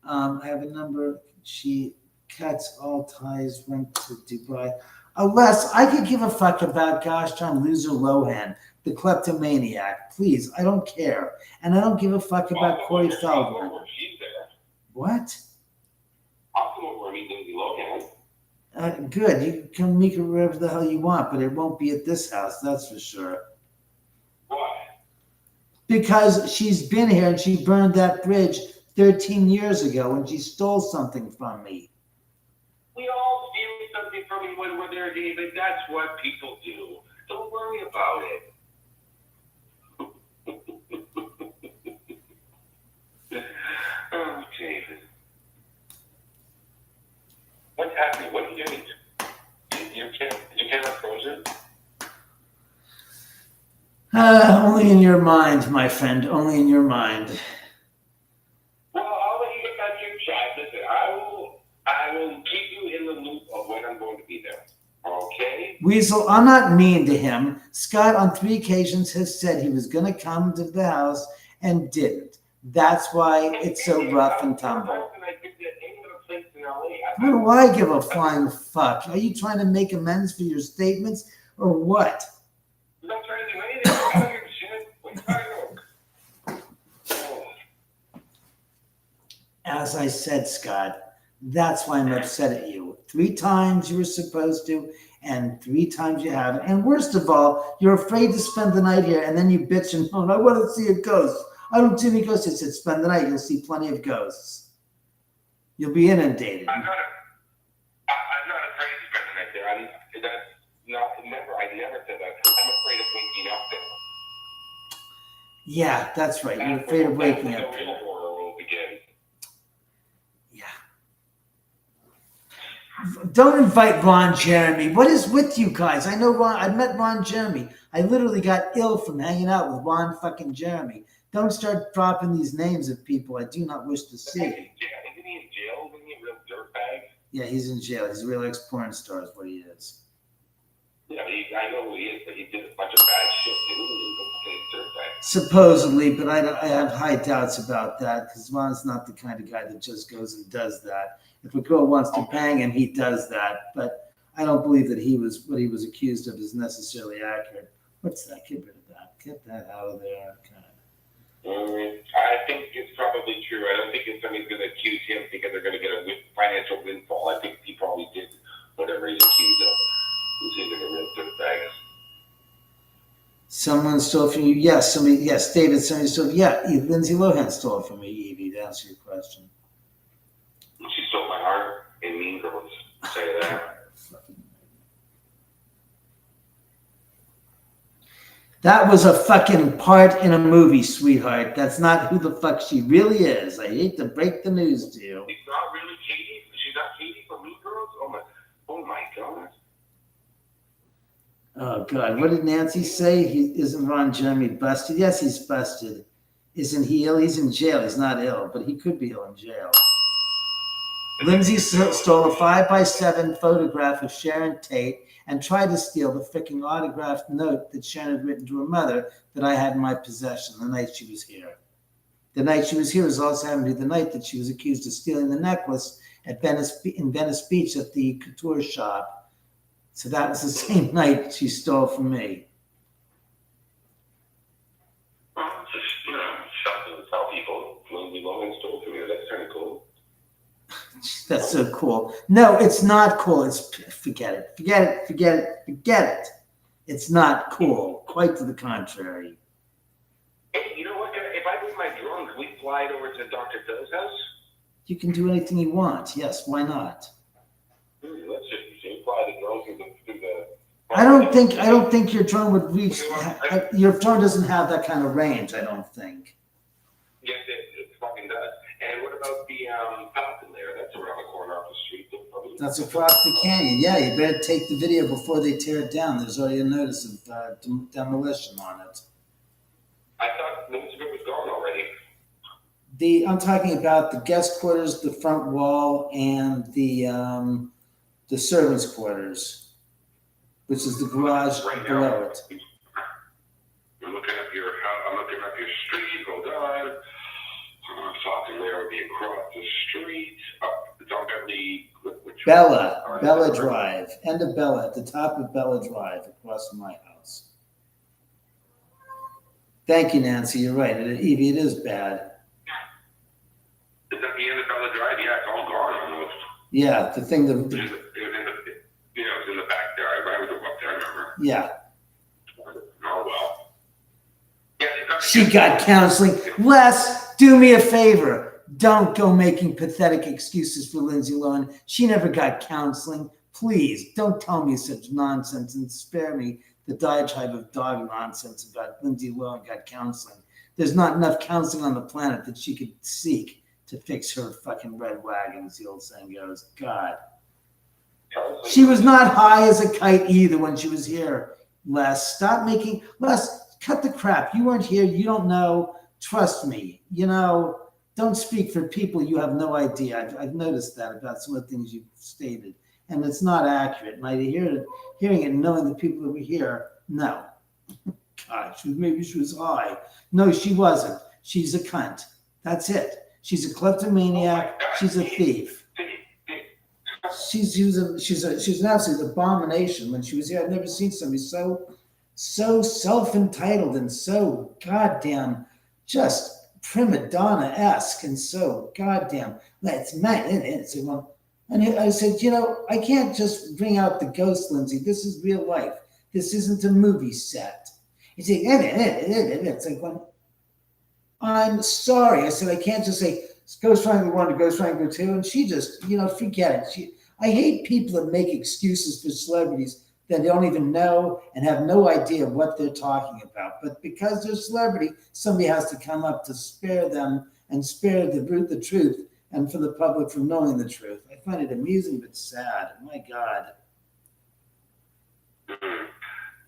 I have a number. She cuts all ties, went to Dubai. Unless I could give a fuck about gosh darn loser Lohan, the kleptomaniac. Please, I don't care. And I don't give a fuck about Corey Feldman. She's there. What? I'll come over and meet Lindsay Lohan. Good. You can meet her wherever the hell you want, but it won't be at this house, that's for sure. Why? Because she's been here and she burned that bridge 13 years ago when she stole something from me. We all steal something from you when we're there, David. That's what people do. Don't worry about it. Oh, David. What's happening? What are you doing? You can't frozen? Only in your mind, my friend. Only in your mind. Well, I'll let you get back to your chat. Listen, I will keep you in the loop of when I'm going to be there. Okay? Weasel, I'm not mean to him. Scott, on 3 occasions, has said he was going to come to the house and didn't. That's why it's so rough and tumble. What do I give a flying fuck? Are you trying to make amends for your statements or what? I'm not trying to do anything. I don't give a shit. What are you talking about? As I said, Scott, that's why I'm upset at you. 3 times you were supposed to, and 3 times you haven't. And worst of all, you're afraid to spend the night here, and then you bitch and moan, I want to see a ghost. I don't see any ghosts. I said, spend the night. You'll see plenty of ghosts. You'll be inundated. I'm not afraid to spend the night there. I never said that. I'm afraid of waking up there. Yeah, that's right. You're afraid of waking up The real there. horror will begin. Yeah. Don't invite Ron Jeremy. What is with you guys? I know Ron. I met Ron Jeremy. I literally got ill from hanging out with Ron fucking Jeremy. Don't start dropping these names of people I do not wish to see. Isn't he in jail? Isn't he a real dirtbag? Yeah, he's in jail. He's a real ex-porn star is what he is. Yeah, I know who he is, but he did a bunch of bad shit. He's a dirtbag. Supposedly, but I have high doubts about that because Ron's not the kind of guy that just goes and does that. If a girl wants to bang him, he does that. But I don't believe that what he was accused of is necessarily accurate. What's that? Get rid of that. Get that out of there. God. I think it's probably true. I don't think it's somebody's going to accuse him because they're going to get a financial windfall. I think he probably did whatever he's accused of. He seems like a real dirtbag. Someone stole from you? Yes, somebody. Yes, David. Somebody stole. Yeah, Lindsay Lohan stole it from me, Evie. To answer your question. She stole my heart in Mean Girls. Say that. That was a fucking part in a movie, sweetheart. That's not who the fuck she really is. I hate to break the news to you. She's not really Katie. She's not Katie from Mean Girls. Oh my god. Oh God, what did Nancy say? Isn't Ron Jeremy busted? Yes, he's busted. Isn't he ill? He's in jail. He's not ill, but he could be ill in jail. Lindsay stole a 5x7 photograph of Sharon Tate and tried to steal the freaking autographed note that Sharon had written to her mother that I had in my possession the night she was here. The night she was here was also happened to be the night that she was accused of stealing the necklace in Venice Beach at the couture shop. So that was the same night she stole from me. Well, just, something to tell people. Lindsay Lohan stole from you. That's kind of cool. That's so cool. No, it's not cool. Forget it. It's not cool. Quite to the contrary. Hey, you know what? If I bring my drone, can we fly it over to Dr. Phil's house? You can do anything you want. Yes, why not? Let's just fly the drone through the. I don't think your drone would reach. Your drone doesn't have that kind of range. I don't think. Yes, it fucking does. And what about the Falcon there? That's around the corner off the street. That's across the canyon. Yeah, you better take the video before they tear it down. There's already a notice of demolition on it. I thought most of it was gone already. I'm talking about the guest quarters, the front wall, and the servants' quarters, which is the garage right below now, it. I'm looking up your street. Hold on. Falcon there would be across the street. It's on Bella Drive, end of Bella, at the top of Bella Drive, across from my house. Thank you, Nancy. You're right. Evie, it is bad. Is that the end of Bella Drive? Yeah, it's all gone almost. Yeah, the thing that. It was in the backyard. I was up there, I remember. Yeah. Oh, well. Yeah, She got counseling. Les, do me a favor. Don't go making pathetic excuses for Lindsay Lohan. She never got counseling. Please, don't tell me such nonsense and spare me the diatribe of dog nonsense about Lindsay Lohan got counseling. There's not enough counseling on the planet that she could seek to fix her fucking red wagon, as the old saying goes. God. She was not high as a kite either when she was here. Les, cut the crap. You weren't here. You don't know. Trust me. Don't speak for people you have no idea. I've noticed that about some of the things you've stated. And it's not accurate. And I hearing it and knowing the people that were here, no. God, maybe she was high. No, she wasn't. She's a cunt. That's it. She's a kleptomaniac. She's a thief. She's an absolute abomination. When she was here, I've never seen somebody so self-entitled and so goddamn just prima donna-esque and so goddamn that's man. And I said, I can't just bring out the ghost, Lindsay. This is real life. This isn't a movie set. He said, it's like, well, I'm sorry. I said, I can't just say Ghost Triangle 1 to Ghost Triangle 2. And she just, forget it. I hate people that make excuses for celebrities that they don't even know and have no idea what they're talking about. But because they're a celebrity, somebody has to come up to spare them and spare the truth and for the public from knowing the truth. I find it amusing but sad. My God. Mm-hmm.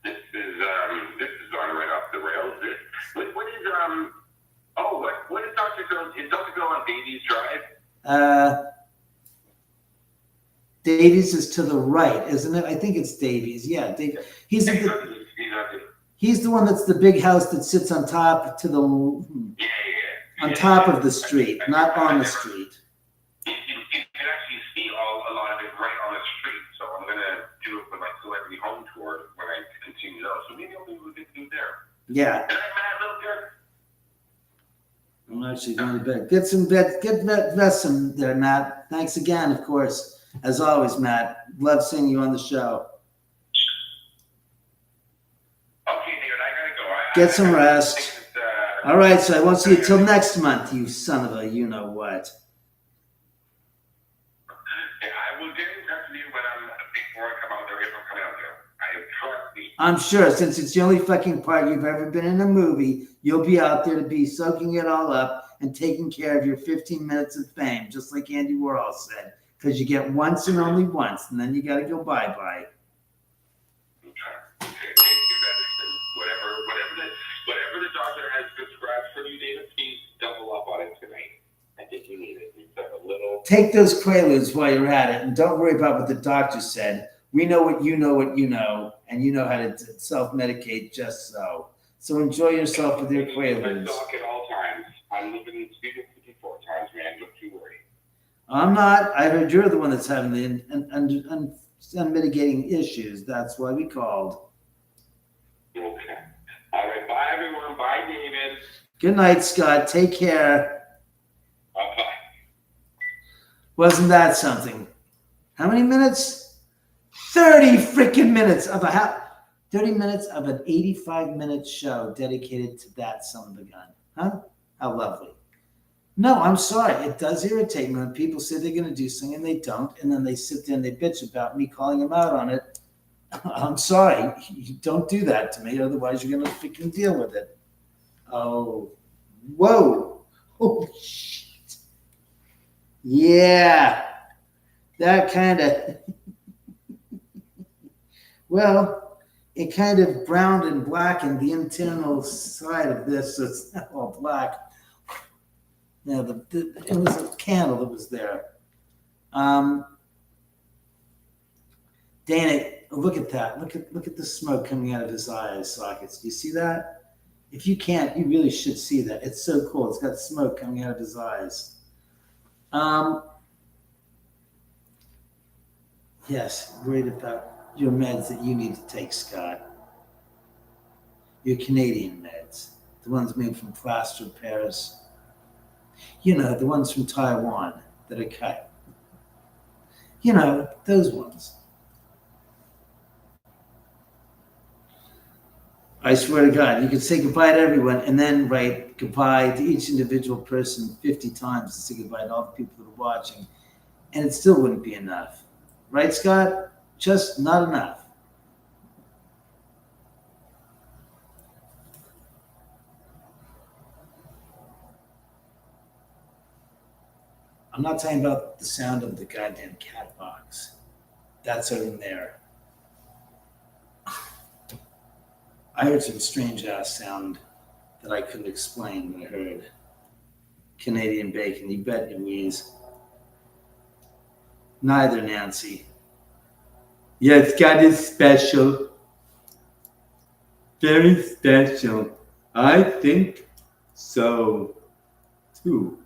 This is going right off the rails. What is Dr. Phil? Is Dr. Phil on Davies Drive? Davies is to the right, isn't it? I think it's Davies. Yeah, he's the one that's the big house that sits on top on top of the street, not on the street. You can actually see a lot of it right on the street. So I'm gonna do it with my celebrity home tour when I continue those. So maybe I'll do a good thing there. Yeah. I'm actually going to bed. Get rest some there, Matt. Thanks again, of course. As always, Matt. Love seeing you on the show. Okay, David, I gotta go. Get some rest. All right, so I won't see you till next month, you son of a you-know-what. I will get in touch with you before I come out there, if I'm coming out there. I trust me. I'm sure since it's the only fucking part you've ever been in a movie, you'll be out there to be soaking it all up and taking care of your 15 minutes of fame, just like Andy Warhol said. Because you get once and only once, and then you got to go bye-bye. Okay, thank you, Benson. Whatever the doctor has prescribed for you, David, please double up on it tonight. I think you need it. You've got a little. Take those Quaaludes while you're at it, and don't worry about what the doctor said. We know what you know, and you know how to self-medicate just so. So enjoy yourself with your Quaaludes. Doc at all times. I'm living in Studio 54 times, man. Don't you worry. I'm not. I heard you're the one that's having the unmitigating issues. That's why we called. Okay. All right. Bye, everyone. Bye, David. Good night, Scott. Take care. Bye-bye. Wasn't that something? How many minutes? 30 freaking minutes of 30 minutes of an 85-minute show dedicated to that son of a gun. Huh? How lovely. No, I'm sorry. It does irritate me when people say they're going to do something and they don't, and then they sit there and they bitch about me calling them out on it. I'm sorry. You don't do that to me. Otherwise, you're going to freaking deal with it. Oh, whoa. Oh, shit. Yeah. That kind of, well, it kind of browned and blackened the internal side of this, so it's not all black. Yeah, it was a candle that was there. Dana, look at that. Look at the smoke coming out of his eye sockets. Do you see that? If you can't, you really should see that. It's so cool. It's got smoke coming out of his eyes. Yes, worried about your meds that you need to take, Scott. Your Canadian meds. The ones made from plaster of Paris. You know, the ones from Taiwan that are cut. You know, those ones. I swear to God, you could say goodbye to everyone and then write goodbye to each individual person 50 times to say goodbye to all the people that are watching. And it still wouldn't be enough. Right, Scott? Just not enough. I'm not talking about the sound of the goddamn cat box. That's over there. I heard some strange ass sound that I couldn't explain when I heard Canadian bacon. You bet you wheeze. Neither, Nancy. Yes, God is special. Very special. I think so, too.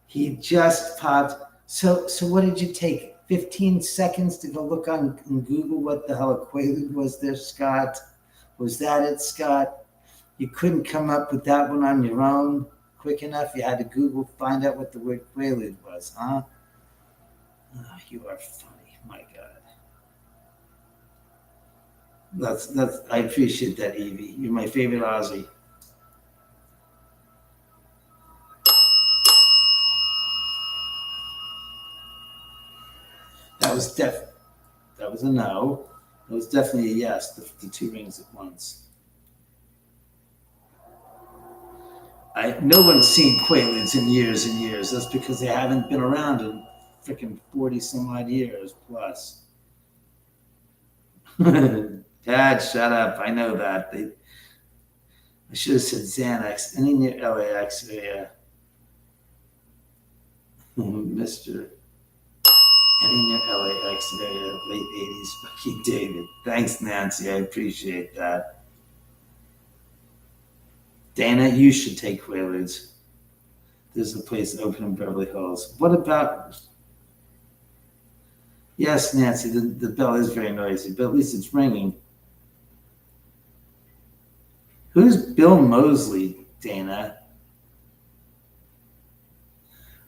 He just popped. So what did you take? 15 seconds to go look on Google what the hell a Quaalude was there, Scott? Was that it, Scott? You couldn't come up with that one on your own quick enough? You had to Google, find out what the word Quaalude was, huh? Oh, you are funny. My God. That's. I appreciate that, Evie. You're my favorite Aussie. That was a no. It was definitely a yes, the two rings at once. No one's seen Quaaludes in years and years. That's because they haven't been around in freaking 40 some odd years plus. Dad, shut up. I know that. I should have said Xanax. Any near LAX area. Mr. Any near LAX area, late 80s, fucking David. Thanks, Nancy. I appreciate that. Dana, you should take Quaaludes. There's a place open in Beverly Hills. What about... Yes, Nancy, the bell is very noisy, but at least it's ringing. Who's Bill Mosley, Dana?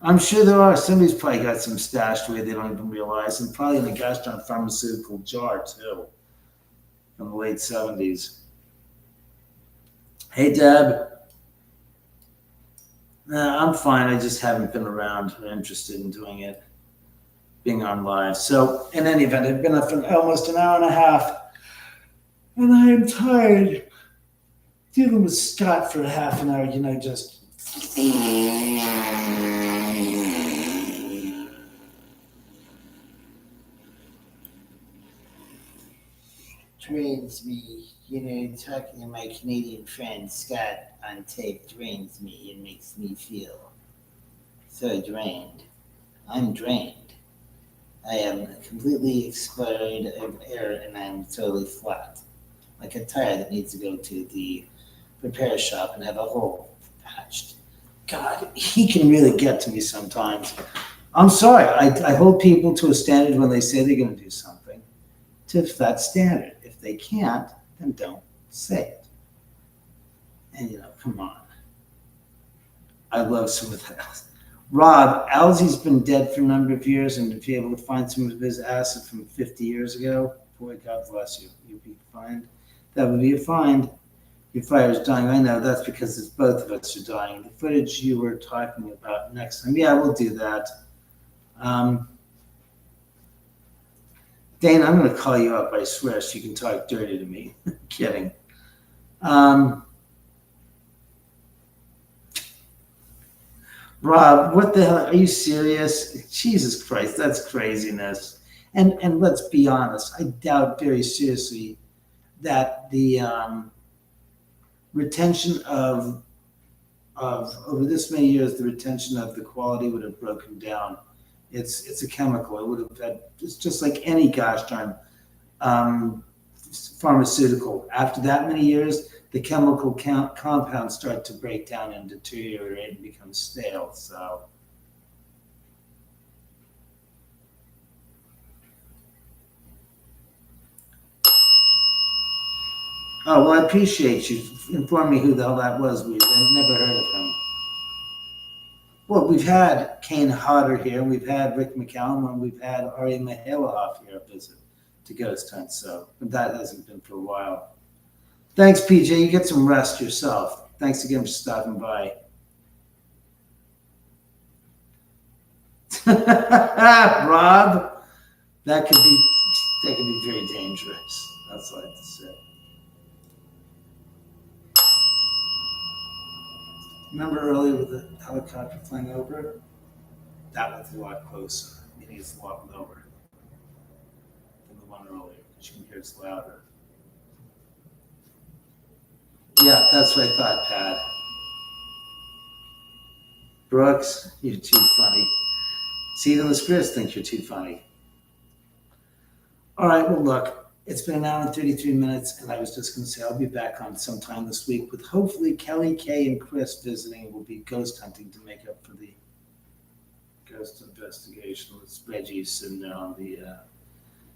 I'm sure there are. Somebody's probably got some stashed away they don't even realize, and probably in a gastron pharmaceutical jar, too, from the late 70s. Hey, Deb. I'm fine. I just haven't been around or interested in doing it, being on live. So, in any event, I've been up for almost an hour and a half, and I am tired. Dealing with Scott for a half an hour, just. Drains me, talking to my Canadian friend Scott on tape drains me and makes me feel so drained. I'm drained. I am completely expired of air and I'm totally flat. Like a tire that needs to go to the repair shop and have a hole patched. God, he can really get to me sometimes. I'm sorry. I hold people to a standard when they say they're going to do something, to that standard. If they can't, then don't say it. And, come on. I love some of that. Rob, Alzy's been dead for a number of years, and if you're able to find some of his acid from 50 years ago, boy, God bless you. You'd be fine. That would be a find. Your fire's dying. I know that's because it's both of us are dying. The footage you were talking about next time. Yeah, we'll do that. Dana, I'm going to call you up, I swear, so you can talk dirty to me. Kidding. Rob, what the hell? Are you serious? Jesus Christ, that's craziness. And let's be honest, I doubt very seriously that the retention of over this many years, the retention of the quality would have broken down. It's a chemical. It would have had, it's just like any gosh darn pharmaceutical. After that many years, the chemical compounds start to break down and deteriorate and become stale. So. Oh, well, I appreciate you informing me who the hell that was. I've never heard of him. Well, we've had Kane Hodder here, we've had Rick McCallum, and we've had Ari Mihailoff here visit to Ghost Hunt, so but that hasn't been for a while. Thanks, PJ. You get some rest yourself. Thanks again for stopping by. Rob, that could be very dangerous. That's what I have to say. Remember earlier with the helicopter flying over? That was a lot closer, meaning it's a lot lower than the one earlier, because you can hear it's louder. Yeah, that's what I thought, Pat. Brooks, you're too funny. See, even the spirits think you're too funny. All right, well, look, it's been an hour and 33 minutes, and I was just going to say I'll be back on sometime this week with hopefully Kelly, Kay, and Chris visiting. We'll be ghost hunting to make up for the ghost investigation with Reggie sitting there on the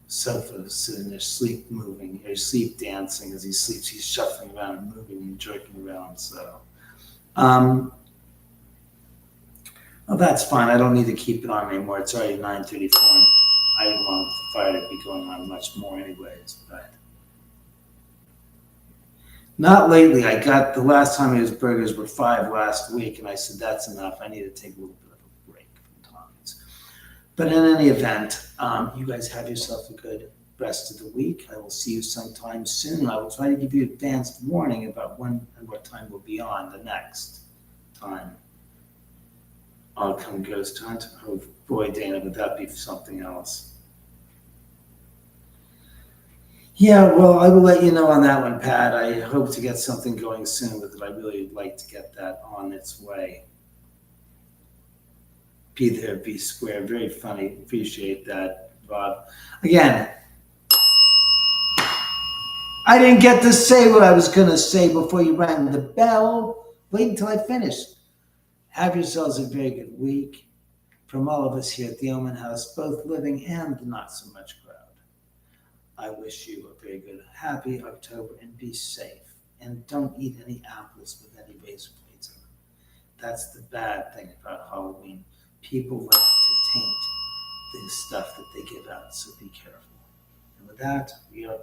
sofa, sitting there sleep moving, or sleep dancing as he sleeps. He's shuffling around and moving and jerking around. So, well, that's fine. I don't need to keep it on anymore. It's already 9:34. I didn't want the fire to be going on much more anyways, but not lately. I got the last time his burgers were 5 last week, and I said that's enough. I need to take a little bit of a break from Tom's. But in any event, you guys have yourself a good rest of the week. I will see you sometime soon. I will try to give you advanced warning about when and what time we'll be on the next time. I'll come ghost hunt. Oh boy, Dana, would that be something else? Yeah, well, I will let you know on that one, Pat. I hope to get something going soon with it. I really would like to get that on its way. Be there, be square. Very funny. Appreciate that, Rob. Again, I didn't get to say what I was going to say before you rang the bell. Wait until I finish. Have yourselves a very good week. From all of us here at the Oman House, both living and not so much crowd, I wish you a very good, happy October, and be safe. And don't eat any apples with any razor blades on them. That's the bad thing about Halloween. People like to taint the stuff that they give out, so be careful. And with that, we are